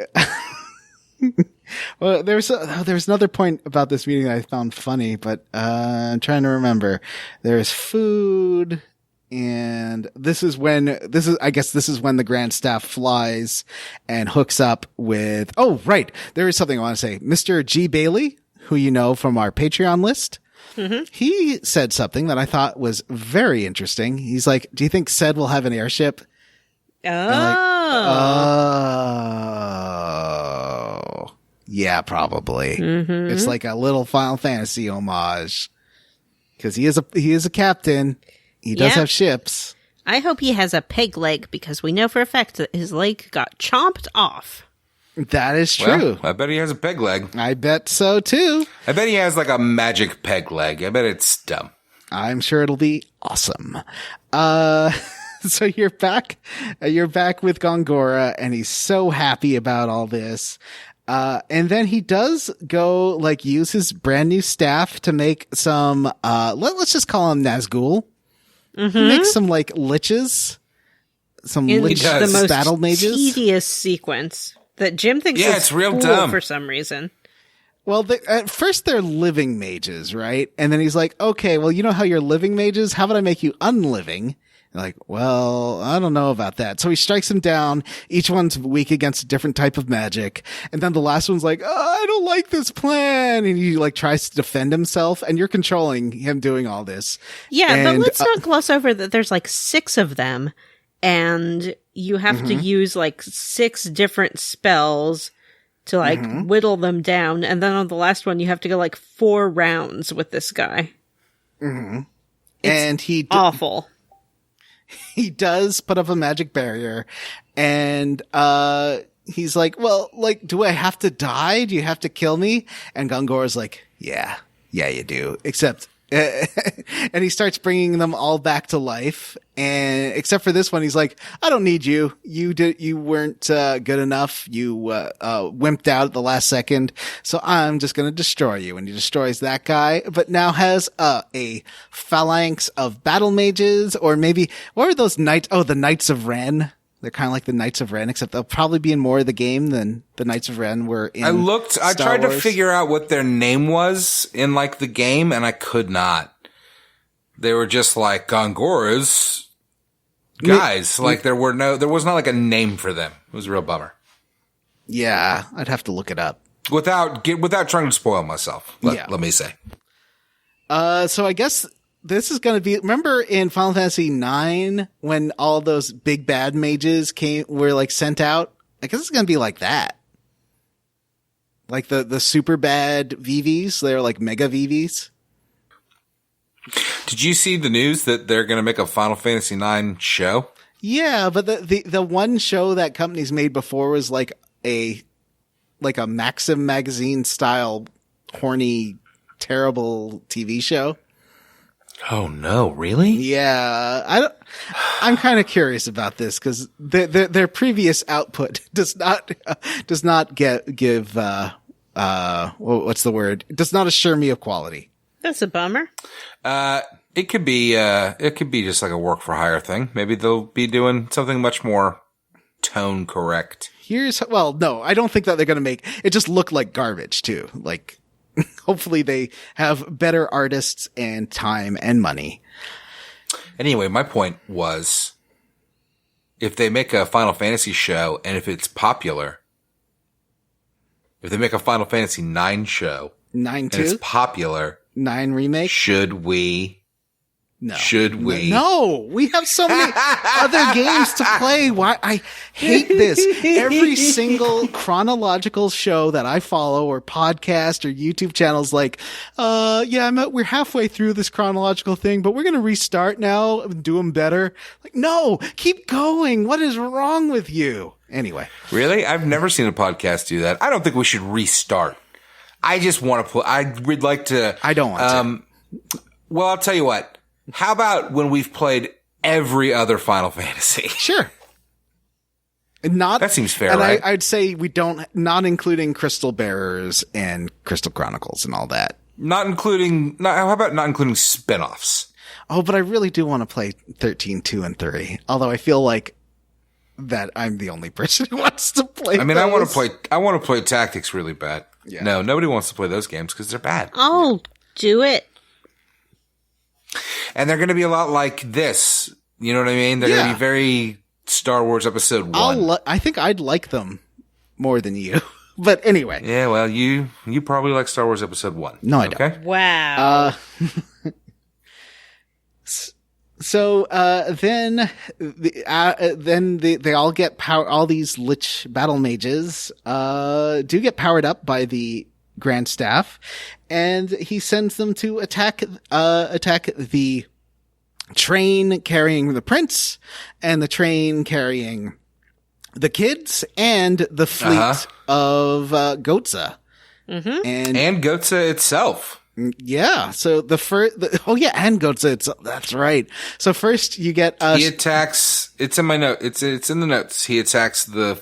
Well, there's another point about this meeting that I found funny, but I'm trying to remember. There's food, and I guess this is when the Grand Staff flies and hooks up with. Oh, right, there is something I want to say. Mr. G. Bailey, who you know from our Patreon list. Mm-hmm. He said something that I thought was very interesting. He's like, "Do you think Ced will have an airship?" Oh, yeah, probably. Mm-hmm. It's like a little Final Fantasy homage because he is a captain. He does have ships. I hope he has a peg leg because we know for a fact that his leg got chomped off. That is true. Well, I bet he has a peg leg. I bet so too. I bet he has like a magic peg leg. I bet it's dumb. I'm sure it'll be awesome. So you're back with Gongora, and he's so happy about all this. And then he does go like use his brand new staff to make some, let's just call him Nazgul. Mm-hmm. He makes some like liches, the most battle mages. Tedious sequence that Jim thinks is it's real cool dumb for some reason. Well, at first they're living mages, right? And then he's like, okay, well, you know how you're living mages? How about I make you unliving? Like, well, I don't know about that. So he strikes him down. Each one's weak against a different type of magic. And then the last one's like, oh, I don't like this plan. And he like tries to defend himself, and you're controlling him doing all this. Yeah, but let's not gloss over that there's like 6 of them, and you have to use like 6 different spells to like whittle them down. And then on the last one, you have to go like 4 rounds with this guy. Mm-hmm. And awful. He does put up a magic barrier, and he's like, well, like, do I have to die? Do you have to kill me? And Gongora's like, yeah, you do. Except, and he starts bringing them all back to life. And except for this one, he's like, I don't need you. You weren't good enough. You wimped out at the last second. So I'm just going to destroy you. And he destroys that guy, but now has a phalanx of battle mages, or maybe, what are those knights? Oh, the Knights of Ren. They're kind of like the Knights of Ren, except they'll probably be in more of the game than the Knights of Ren were in I tried to figure out what their name was in like the game, and I could not. They were just like Gongora's guys. Like there was not like a name for them. It was a real bummer. Yeah, I'd have to look it up. Without trying to spoil myself, let me say. So I guess this is going to be, remember in Final Fantasy IX when all those big bad mages were like sent out? I guess it's going to be like that. Like the super bad VVs, they're like mega VVs. Did you see the news that they're going to make a Final Fantasy IX show? Yeah, but the one show that companies made before was like a Maxim magazine style horny terrible TV show. Oh no, really? Yeah, I'm kind of curious about this because their previous output does not give what's the word? Does not assure me of quality. That's a bummer. It could be just like a work for hire thing. Maybe they'll be doing something much more tone correct. No, I don't think that they're going to make it just look like garbage too. Like, hopefully they have better artists and time and money. Anyway, my point was, if they make a Final Fantasy show and if it's popular, if they make a Final Fantasy IX show and it's popular, 9 remake, should we? No. Should we? No, we have so many other games to play. Why? I hate this. Every single chronological show that I follow or podcast or YouTube channels like, we're halfway through this chronological thing, but we're going to restart now and do them better. Like, no, keep going. What is wrong with you? Anyway. Really? I've never seen a podcast do that. I don't think we should restart. I just want to play. I would like to. I don't want to. Well, I'll tell you what. How about when we've played every other Final Fantasy? Sure. That seems fair, and right? I'd say we don't, not including Crystal Bearers and Crystal Chronicles and all that. How about not including spin-offs? Oh, but I really do want to play 13, 2, and 3. Although I feel like that I'm the only person who wants to play I mean, those. I want to play Tactics really bad. Yeah. No, nobody wants to play those games because they're bad. Oh, do it. And they're going to be a lot like this. You know what I mean? They're going to be very Star Wars Episode 1. I think I'd like them more than you. But anyway. Yeah, well, you probably like Star Wars Episode 1. No, I don't. Okay? Wow. So then they all get power. All these Lich battle mages do get powered up by the Grand Staff, and he sends them to attack the train carrying the prince and the train carrying the kids and the fleet of Goatse. Mm-hmm. And Goatse itself. Yeah. So and Goatse. That's right. So first you get he attacks. It's in my note. It's in the notes. He attacks the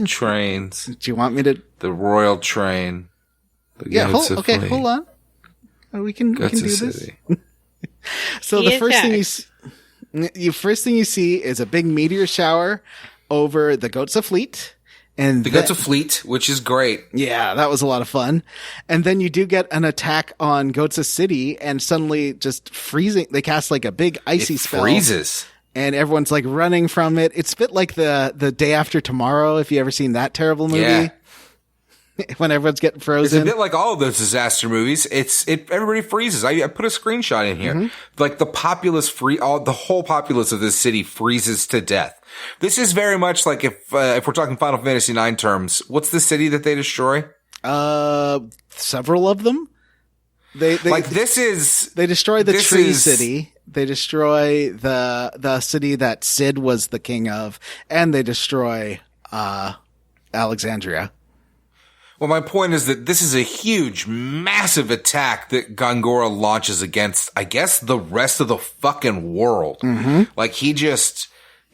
trains. Do you want me to? The royal train. Hold on. We can do this. So the first thing you see is a big meteor shower over the Goatse fleet. And the Goatse fleet, which is great. Yeah, that was a lot of fun. And then you do get an attack on Goatse City, and suddenly just freezing. They cast like a big icy spell. Freezes. And everyone's like running from it. It's a bit like the Day After Tomorrow, if you ever seen that terrible movie. Yeah. When everyone's getting frozen. It's a bit like all of those disaster movies. Everybody freezes. I put a screenshot in here. Mm-hmm. Like the whole populace of this city freezes to death. This is very much like if we're talking Final Fantasy IX terms, what's the city that they destroy? Several of them. They destroy the Tree City. They destroy the city that Sid was the king of, and they destroy Alexandria. Well, my point is that this is a huge, massive attack that Gongora launches against, I guess, the rest of the fucking world. Mm-hmm. Like, he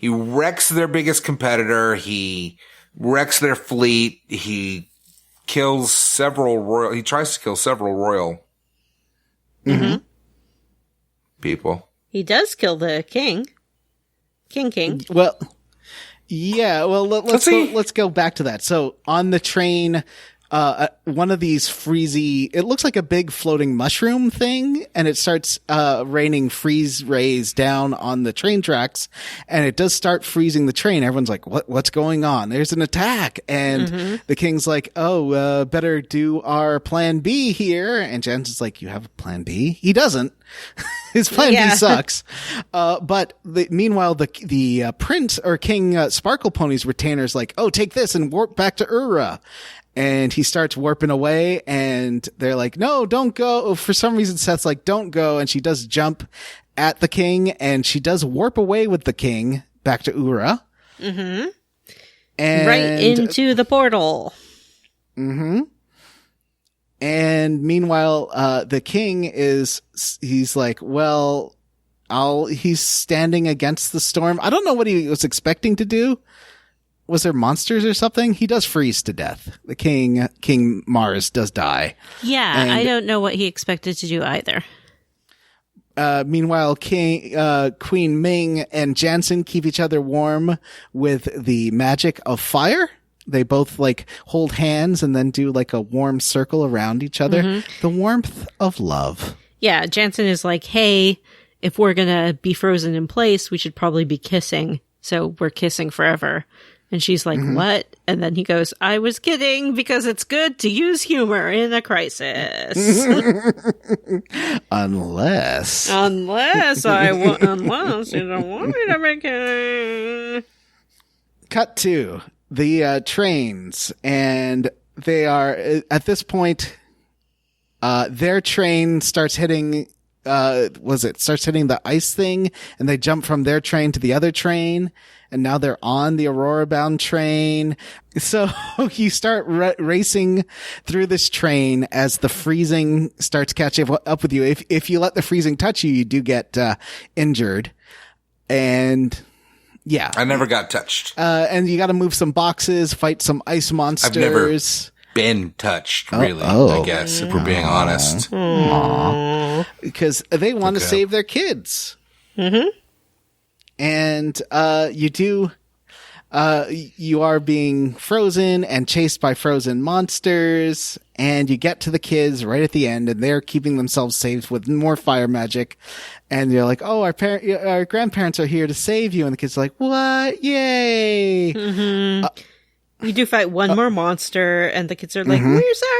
wrecks their biggest competitor. He wrecks their fleet. He kills he tries to kill several royal people. He does kill the king. King. Well, yeah, well, let's go back to that. So on the train, one of these it looks like a big floating mushroom thing, and it starts raining freeze rays down on the train tracks, and it does start freezing the train. Everyone's like, what's going on? There's an attack. And the king's like, better do our plan B here. And Jensen's like, you have a plan B? He doesn't. His plan B sucks. But meanwhile, the prince or King Sparkle Pony's retainer's like, take this and warp back to Ura. And he starts warping away, and they're like, no, don't go. For some reason, Seth's like, don't go. And she does jump at the king, and she does warp away with the king back to Ura. Mm-hmm. And right into the portal. Mm-hmm. And meanwhile, the king he's like, well, he's standing against the storm. I don't know what he was expecting to do. Was there monsters or something? He does freeze to death. The King Mars does die. Yeah, and I don't know what he expected to do either. Meanwhile, Queen Ming and Jansen keep each other warm with the magic of fire. They both hold hands and then do a warm circle around each other. Mm-hmm. The warmth of love. Yeah, Jansen is like, hey, if we're going to be frozen in place, we should probably be kissing. So we're kissing forever. And she's like, what? And then he goes, I was kidding, because it's good to use humor in a crisis. Unless you don't want me to be kidding. Cut to the trains, and they are, at this point, their train starts hitting starts hitting the ice thing, and they jump from their train to the other train, and now they're on the Aurora bound train. So you start racing through this train as the freezing starts catching up with you. If you let the freezing touch you, you do get injured. And yeah, I never got touched. And you got to move some boxes, fight some ice monsters. I've never been touched, really, I guess, if we're being honest. Aww. Because they want to save their kids. Mm-hmm. And you are being frozen and chased by frozen monsters, and you get to the kids right at the end, and they're keeping themselves safe with more fire magic. And you're like, oh, our grandparents are here to save you. And the kids are like, what? Yay! Mm-hmm. You do fight one more monster, and the kids are like, we're sorry.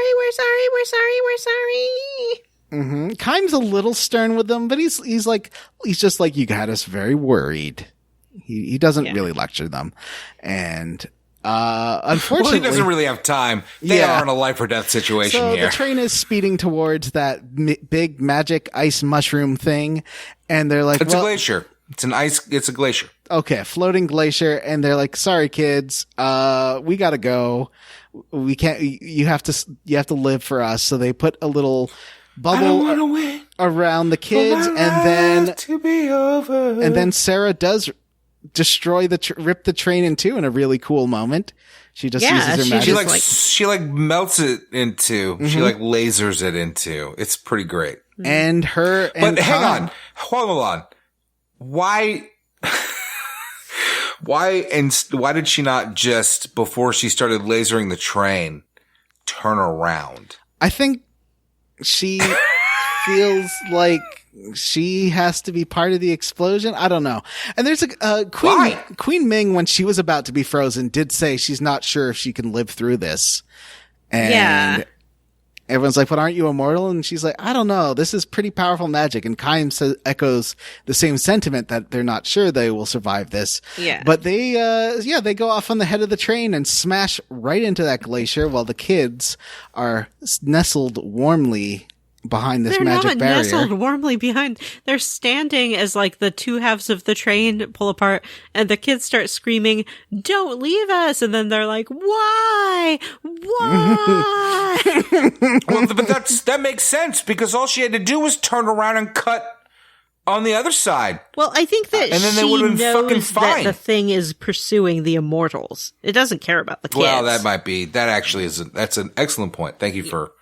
Mm-hmm. Kaim's a little stern with them, but he's just like, you got us very worried. He doesn't really lecture them. And unfortunately, he doesn't really have time. They are in a life or death situation so here. The train is speeding towards that big magic ice mushroom thing, and they're like, it's a glacier. It's a glacier. Okay, floating glacier, and they're like, sorry kids, we gotta go. We can't, you have to live for us. So they put a little bubble around the kids, and then Sarah does destroy rip the train in two in a really cool moment. She just uses her magic. She melts it into, she lasers it into. It's pretty great. And but hang on, hold on. Why did she not just, before she started lasering the train, turn around? I think she feels like she has to be part of the explosion. I don't know. And there's Queen Ming, when she was about to be frozen, did say she's not sure if she can live through this. And everyone's like, but aren't you immortal? And she's like, I don't know. This is pretty powerful magic. And Kaim echoes the same sentiment that they're not sure they will survive this. Yeah. But they go off on the head of the train and smash right into that glacier while the kids are nestled warmly behind this magic barrier. They're not nestled warmly behind. They're standing as like the two halves of the train pull apart, and the kids start screaming, "Don't leave us!" And then they're like, "Why? Why?" Well, but that makes sense, because all she had to do was turn around and cut on the other side. Well, I think that and then she they would have been fucking knows fine. that the thing is pursuing the immortals. It doesn't care about the kids. Well, that might be. That actually is. That's an excellent point. Thank you for.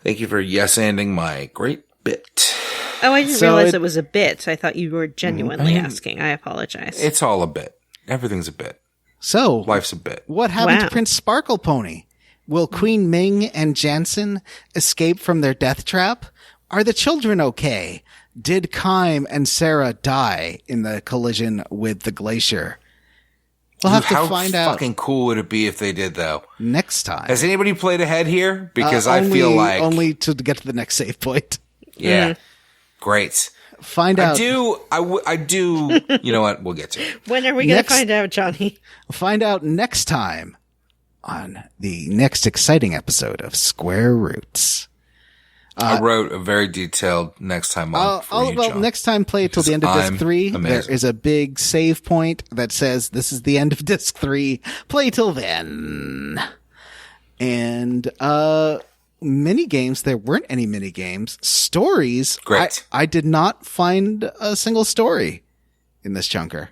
Thank you for yes-anding my great bit. Oh, I didn't realize it was a bit. I thought you were genuinely asking. I apologize. It's all a bit. Everything's a bit. So, life's a bit. What happened to Prince Sparkle Pony? Will Queen Ming and Jansen escape from their death trap? Are the children okay? Did Kaim and Sarah die in the collision with the glacier? We'll have to find out. How fucking cool would it be if they did, though? Next time. Has anybody played ahead here? Because I feel like... Only to get to the next save point. Yeah. Great. Find out. I do. You know what? We'll get to it. When are we going to find out, Johnny? Find out next time on the next exciting episode of Square Roots. I wrote a very detailed next time on for you, John. Next time, play it till the end of Disc 3. Amazing. There is a big save point that says this is the end of Disc 3. Play till then. And mini games, there weren't any mini games. Stories. Great. I did not find a single story in this chunker.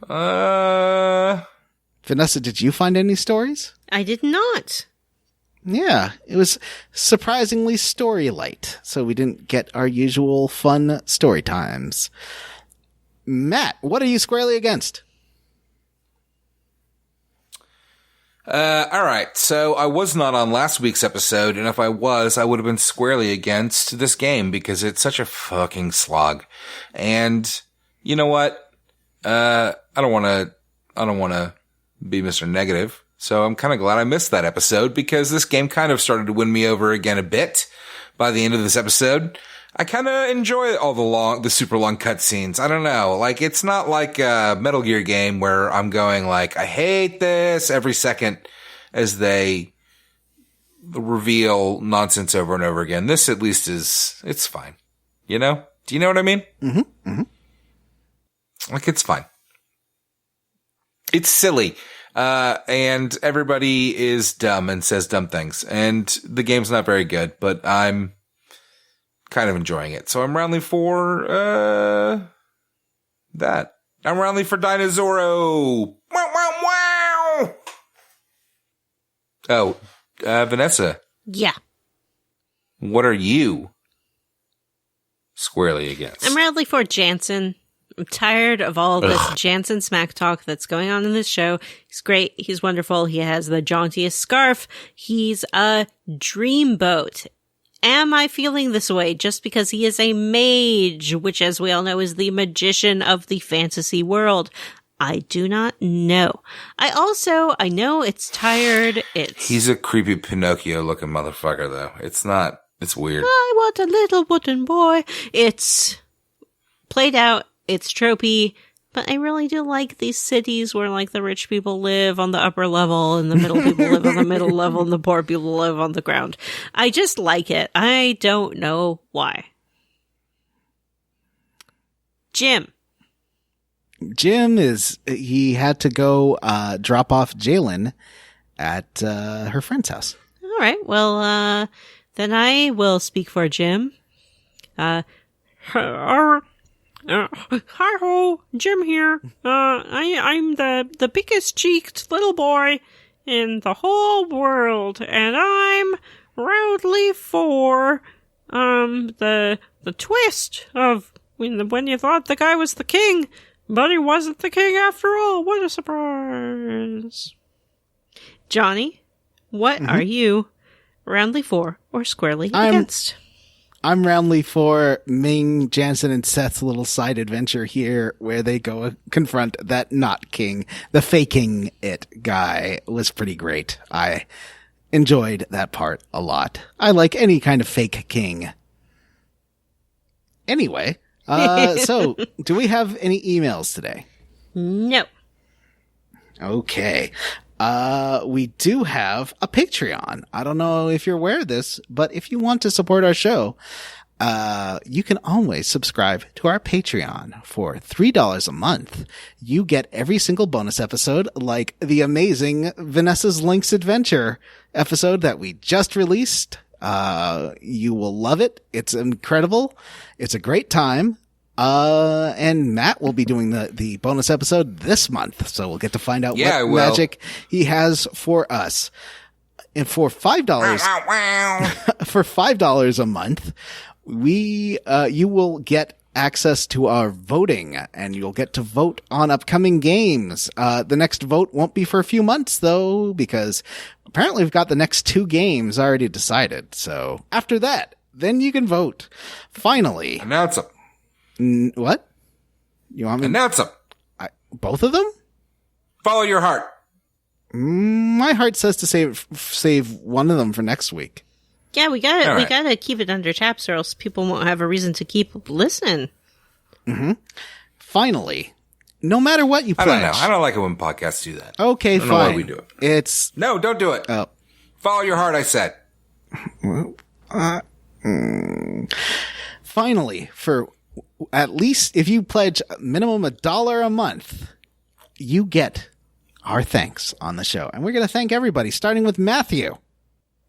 Vanessa, did you find any stories? I did not. Yeah, it was surprisingly story light, so we didn't get our usual fun story times. Matt, what are you squarely against? All right, so I was not on last week's episode, and if I was, I would have been squarely against this game because it's such a fucking slog. And you know what? I don't want to be Mr. Negative. So I'm kind of glad I missed that episode because this game kind of started to win me over again a bit by the end of this episode. I kind of enjoy all the super long cutscenes. I don't know. Like, it's not like a Metal Gear game where I'm going like, I hate this every second as they reveal nonsense over and over again. This at least it's fine. You know? Do you know what I mean? Mm-hmm. Mm-hmm. Like, it's fine. It's silly. And everybody is dumb and says dumb things. And the game's not very good, but I'm kind of enjoying it. So I'm rounding for, that. I'm rounding for Dinosauro. Wow, wow, wow. Oh, Vanessa. Yeah. What are you squarely against? I'm roundly for Jansen. I'm tired of all this Jansen smack talk that's going on in this show. He's great. He's wonderful. He has the jauntiest scarf. He's a dreamboat. Am I feeling this way just because he is a mage, which, as we all know, is the magician of the fantasy world? I do not know. I know it's tired. He's a creepy Pinocchio-looking motherfucker, though. It's weird. I want a little wooden boy. It's played out. It's tropey. But I really do like these cities where, like, the rich people live on the upper level and the middle people live on the middle level and the poor people live on the ground. I just like it. I don't know why. Jim he had to go drop off Jalen at her friend's house. All right. Well, then I will speak for Jim. Hi-ho, Jim here. I'm the biggest cheeked little boy in the whole world, and I'm roundly for the twist of when you thought the guy was the king, but he wasn't the king after all. What a surprise. Johnny, what are you roundly for or squarely against? I'm roundly for Ming, Jansen, and Seth's little side adventure here where they go confront that not king. The faking it guy was pretty great. I enjoyed that part a lot. I like any kind of fake king. Anyway, so do we have any emails today? No. Okay. We do have a Patreon. I don't know if you're aware of this, but if you want to support our show, you can always subscribe to our Patreon for $3 a month. You get every single bonus episode, like the amazing Vanessa's Link's Adventure episode that we just released. You will love it. It's incredible. It's a great time. And Matt will be doing the bonus episode this month, so we'll get to find out what magic he has for us. And for $5, for $5 a month, you will get access to our voting, and you'll get to vote on upcoming games. The next vote won't be for a few months, though, because apparently we've got the next 2 games already decided. So after that, then you can vote. Finally. Announce them. What? You want me? Announce them. Both of them? Follow your heart. My heart says to save one of them for next week. Yeah, we gotta keep it under taps, or else people won't have a reason to keep listening. Mm-hmm. Finally, no matter what you pledge. I don't know. I don't like it when podcasts do that. Okay, fine. I don't know why we do it. No, don't do it. Oh. Follow your heart, I said. Finally, for at least if you pledge minimum $1 a month, you get our thanks on the show. And we're going to thank everybody, starting with Matthew.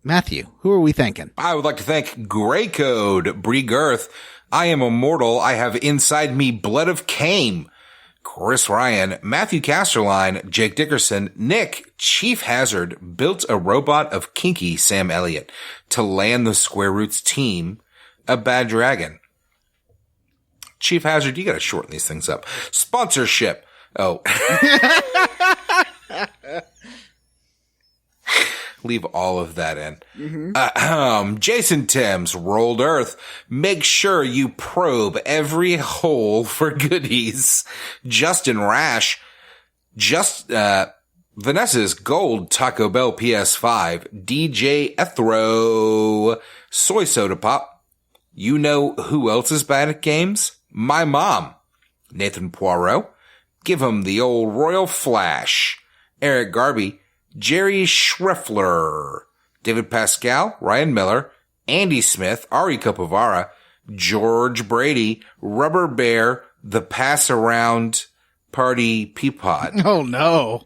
Matthew, who are we thanking? I would like to thank Grey Code, Bree Girth, I Am Immortal, I Have Inside Me Blood of Kaim, Chris Ryan, Matthew Casterline, Jake Dickerson, Nick, Chief Hazard, Built a Robot of Kinky, Sam Elliott, To Land the Square Roots Team, A Bad Dragon. Chief Hazard, you gotta shorten these things up. Sponsorship. Oh. Leave all of that in. Mm-hmm. Jason Timms, Rolled Earth. Make sure you probe every hole for goodies. Justin Rash. Vanessa's Gold Taco Bell PS5. DJ Ethro. Soy Soda Pop. You know who else is bad at games? My mom. Nathan Poirot. Give him the old royal flash. Eric Garby. Jerry Schreffler, David Pascal, Ryan Miller, Andy Smith, Ari Capovara, George Brady, Rubber Bear, the Pass Around Party Peapod. Oh, no.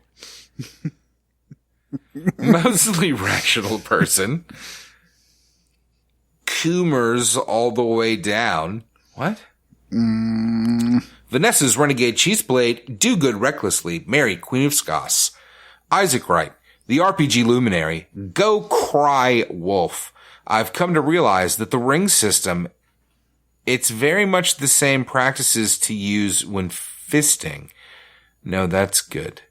Mostly Rational Person. Coomers All the Way Down. What? Vanessa's Renegade Cheeseblade, Do Good Recklessly, Mary, Queen of Scots. Isaac Wright, The RPG Luminary, Go Cry Wolf. I've come to realize that the ring system, it's very much the same practices to use when fisting. No, that's good.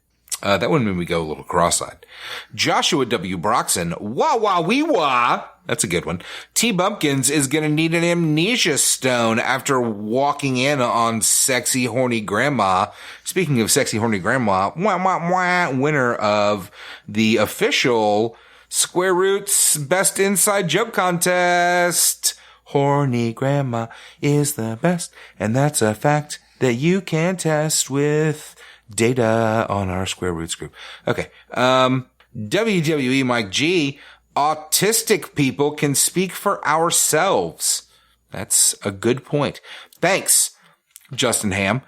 That one made me go a little cross-eyed. Joshua W. Broxson, Wah Wah Wee Wah. That's a good one. T. Bumpkins is gonna need an amnesia stone after walking in on Sexy Horny Grandma. Speaking of Sexy Horny Grandma, wah, wah, wah, winner of the official Square Roots Best Inside Joke Contest. Horny Grandma is the best, and that's a fact that you can test with data on our Square Roots group. Okay. WWE Mike G, autistic people can speak for ourselves. That's a good point. Thanks, Justin Ham.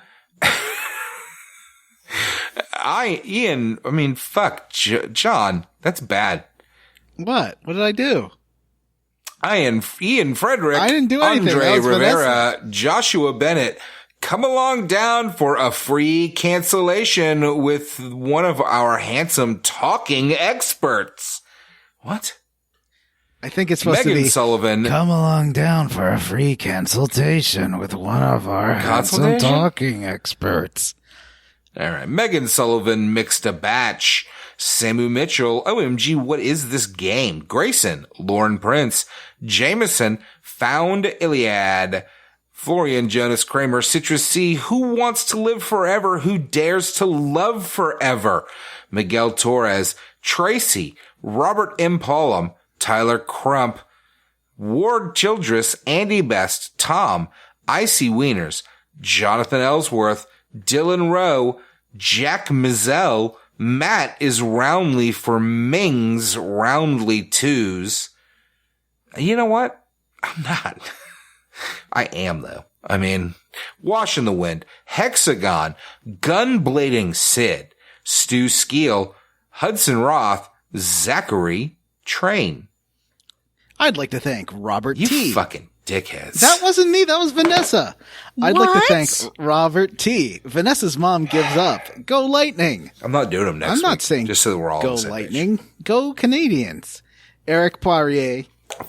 John, that's bad. What? What did I do? Ian Frederick, I didn't do anything. Andre Rivera, Joshua Bennett, come along down for a free cancellation with one of our handsome talking experts. What? I think it's supposed to be Megan Sullivan. Come along down for a free consultation with one of our handsome talking experts. All right. Megan Sullivan mixed a batch. Samu Mitchell. OMG, what is this game? Grayson. Lauren Prince. Jameson. Found Iliad. Florian Jonas Kramer. Citrus C. Who wants to live forever? Who dares to love forever? Miguel Torres. Tracy. Robert M. Paulum. Tyler Crump. Ward Childress. Andy Best. Tom. Icy Wieners. Jonathan Ellsworth. Dylan Rowe. Jack Mizell. Matt is roundly for Ming's roundly twos. You know what? I'm not. I am, though. I mean, Wash in the Wind, Hexagon, Gunblading Sid, Stu Skeel, Hudson Roth, Zachary, Train. I'd like to thank Robert You T. fucking dickheads. That wasn't me. That was Vanessa. I'd like to What? thank Robert T. Vanessa's mom gives up. Go Lightning. I'm not doing them next I'm not week, saying just so we're all on go the same page. Lightning. Go Canadians. Eric Poirier.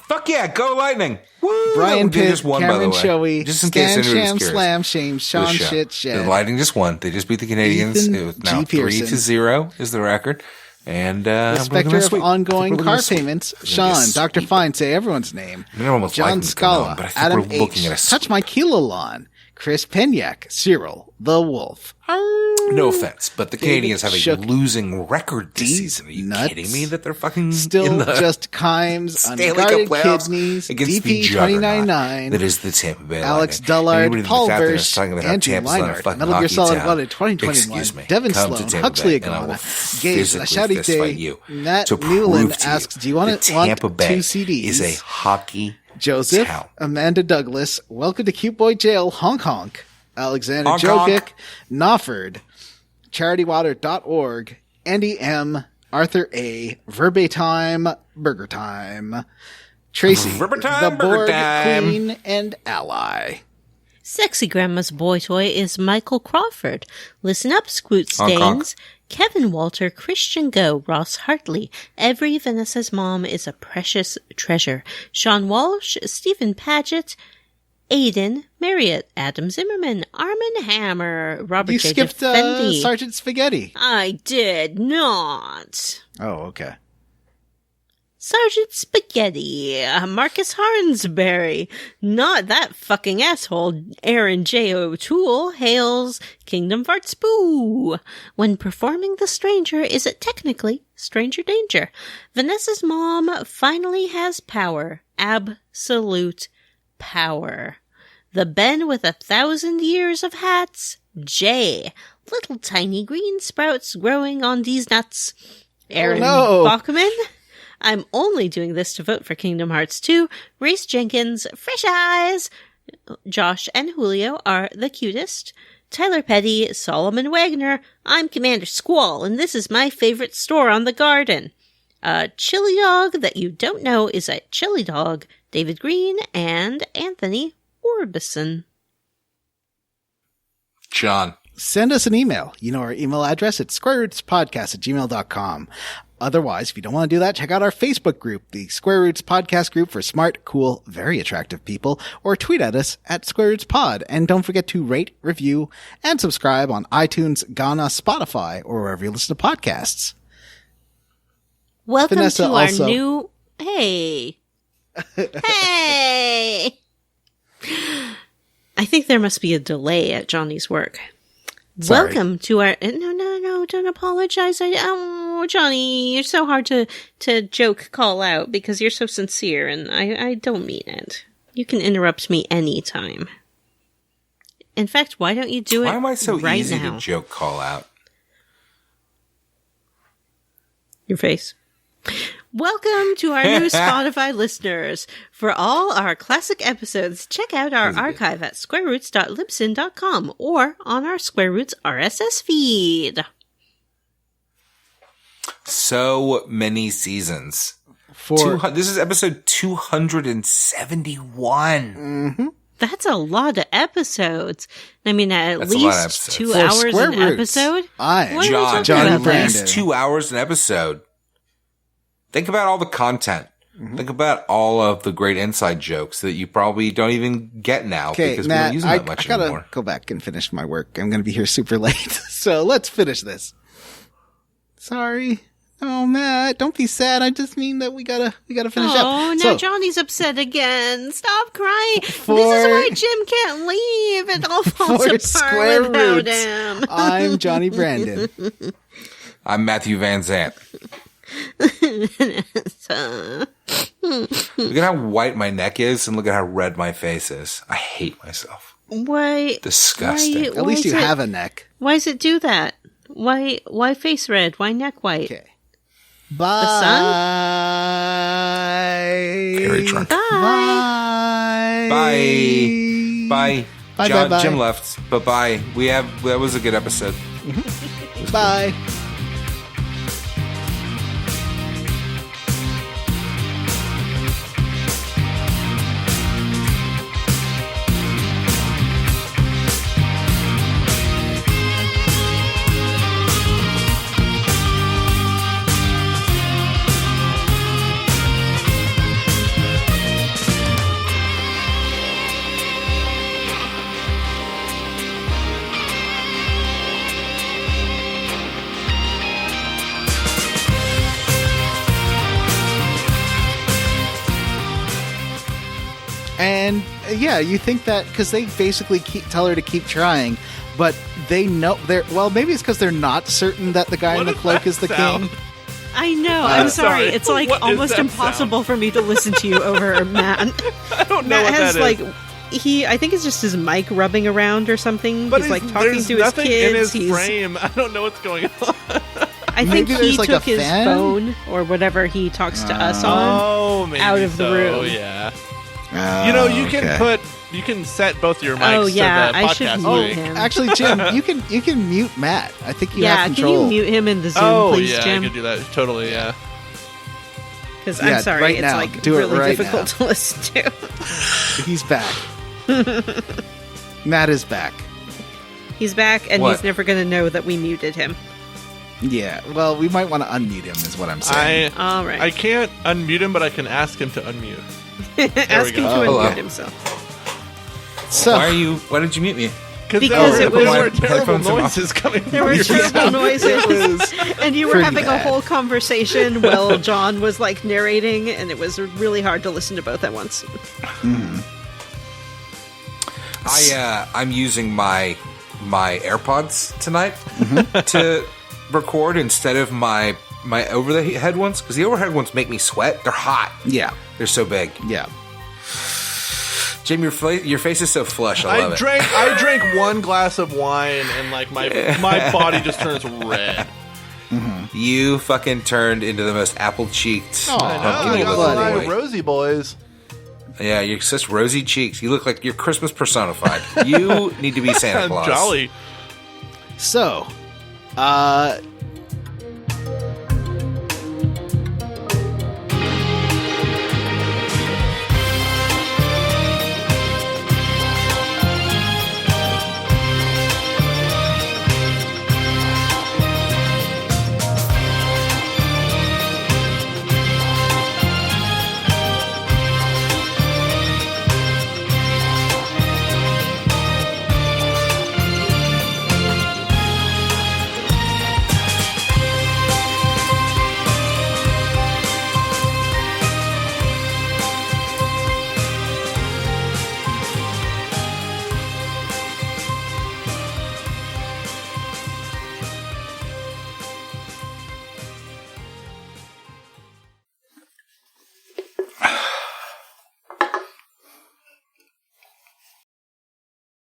Fuck yeah, go Lightning. Woo! Brian They Pitt, just won, by Cameron the way. Shoei, Just in case Stan anybody's Sham curious. Slam Shame, Sean The show. Shit The Shed. Lightning just won. They just beat the Canadians. Ethan It was now G. Pearson. 3-0 is the record. And The Spectre of ongoing car payments. Sean, Dr. Fine, say everyone's name. John Scala, but I think Adam we're looking H. at a Touch My Kilolon. Chris Penyak, Cyril, The Wolf. No offense, but the Canadians have a Shook. losing record this These season. Are you nuts. kidding me that they're fucking Still in the just Kaim's Stanley Cup Unguarded playoffs Kidneys, against the DP juggernaut 299, that is the Tampa Bay Alex Lightning. Dullard, Anybody that's Paul out there Versh, talking about how Andrew Tampa's not a Leinart, fucking Metal Gear hockey Solid town. Blooded 2021, Excuse me. Devin Come to Sloan, Tampa Huxley Bay, and I will Agana, Gage, physically Shouty fist Day, fight you Matt to Newland prove to asks, you do you want that to Tampa Bay 2 CDs? is a hockey Joseph, town. Amanda Douglas, welcome to Cute Boy Jail, Honk Honk, Alexander Honk Jokic, honk. Knofford, CharityWater.org, Andy M, Arthur A, Verbatim, Burger Time, Tracy, Verbatim, the Burger Borg Time. Queen and Ally. Sexy Grandma's boy toy is Michael Crawford. Listen up, Squoot Honk, Stains. honk. Kevin Walter, Christian Go, Ross Hartley. Every Vanessa's mom is a precious treasure. Sean Walsh, Stephen Paget, Aiden, Marriott, Adam Zimmerman, Armin Hammer, Robert You J. skipped Defendi. Sergeant Spaghetti. I did not. Oh, okay. Sergeant Spaghetti, Marcus Harnsberry, not that fucking asshole, Aaron J. O'Toole, hails Kingdom Hearts Boo. When performing The Stranger, is it technically Stranger Danger? Vanessa's mom finally has power. Absolute power. The Ben with 1,000 years of hats, J. Little tiny green sprouts growing on these nuts. Aaron no. Bachman. I'm only doing this to vote for Kingdom Hearts 2. Race Jenkins, Fresh Eyes, Josh and Julio are the cutest. Tyler Petty, Solomon Wagner, I'm Commander Squall, and this is my favorite store on the garden. Chili Dog that you don't know is a Chili Dog, David Green, and Anthony Orbison. John. Send us an email. You know our email address. It's squareroots.podcast@gmail.com. Otherwise, if you don't want to do that, check out our Facebook group, the Square Roots Podcast Group for smart, cool, very attractive people, or tweet at us at SquareRootsPod. And don't forget to rate, review, and subscribe on iTunes, Ghana, Spotify, or wherever you listen to podcasts. Welcome Vanessa to our also- new... Hey! Hey! I think there must be a delay at Johnny's work. Sorry. Welcome to our... No, don't apologize. Johnny, you're so hard to joke call out because you're so sincere, and I don't mean it. You can interrupt me anytime. In fact, why don't you do it right now? Why am I so easy to joke call out? Your face. Welcome to our new Spotify listeners. For all our classic episodes, check out our archive at squareroots.libsyn.com or on our Square Roots RSS feed. So many seasons. This is episode 271. That's a lot of episodes. I mean, at That's a lot of least episodes. 2 For hours Square an Roots, episode. I, What are we talking Johnny about? Brandon. At least 2 hours an episode. Think about all the content. Think about all of the great inside jokes that you probably don't even get now because we Matt, don't use them that much I gotta anymore. go back and finish my work. I'm gonna be here super late. So let's finish this. Sorry. Oh, Matt, don't be sad. I just mean that we gotta finish up. Oh, now So, Johnny's upset again. Stop crying. For- This is why Jim can't leave. It all falls for apart Square without Roots, him. I'm Johnny Brandon. I'm Matthew Van Zant. Look at how white my neck is and look at how red my face is. I hate myself. Why? Disgusting. At least you have a neck. Why does it do that? Why face red? Why neck white? Okay. Bye. The sun? Very drunk. Bye. Bye. Bye. Bye, John, bye, bye. Jim left, but bye. That was a good episode. Bye. And yeah, you think that because they basically tell her to keep trying, but they know maybe it's because they're not certain that the guy in the cloak is the king. I know. I'm sorry. sorry. It's like What is almost that impossible for me to listen to you over Matt. I don't know Matt what has that like is. I think it's just his mic rubbing around or something. But he's like talking there's to his nothing kids. in his frame. I don't know what's going on. I think Maybe he there's, like, took a his fan? phone or whatever he talks to us on. Oh, maybe Out of the so, room. Yeah. Oh, You know, you okay. can set both your mics Oh, yeah, to the I should podcast mute mic. him. Actually, Jim, you can mute Matt. I think you have Yeah, can control. you mute him in the Zoom, Oh, please, yeah, I Jim? could do that. Totally, yeah. Because Yeah, I'm sorry, right it's now. like Do it really right difficult now. to listen to. He's back. Matt is back. He's back, and What? he's never going to know that we muted him. Yeah. Well, we might want to unmute him, is what I'm saying. All right. I can't unmute him, but I can ask him to unmute. Ask him go. to Hello. unmute himself. So, Why did you mute me? Because there it was- were terrible Headphones are off. noises coming There from were your terrible noises, and you were pretty having bad. a whole conversation while John was like narrating, and it was really hard to listen to both at once. I'm using my AirPods tonight to record instead of my overhead ones because the overhead ones make me sweat. They're hot. yeah. They're so big. Yeah. Jim, your face is so flush. I love it. I drank one glass of wine and like my body just turns red. You fucking turned into the most apple cheeked. Aw. I know, give me I a got buddy. some Rosy boys. Yeah, you're such rosy cheeks. You look like you're Christmas personified. You need to be Santa Claus. Jolly. So,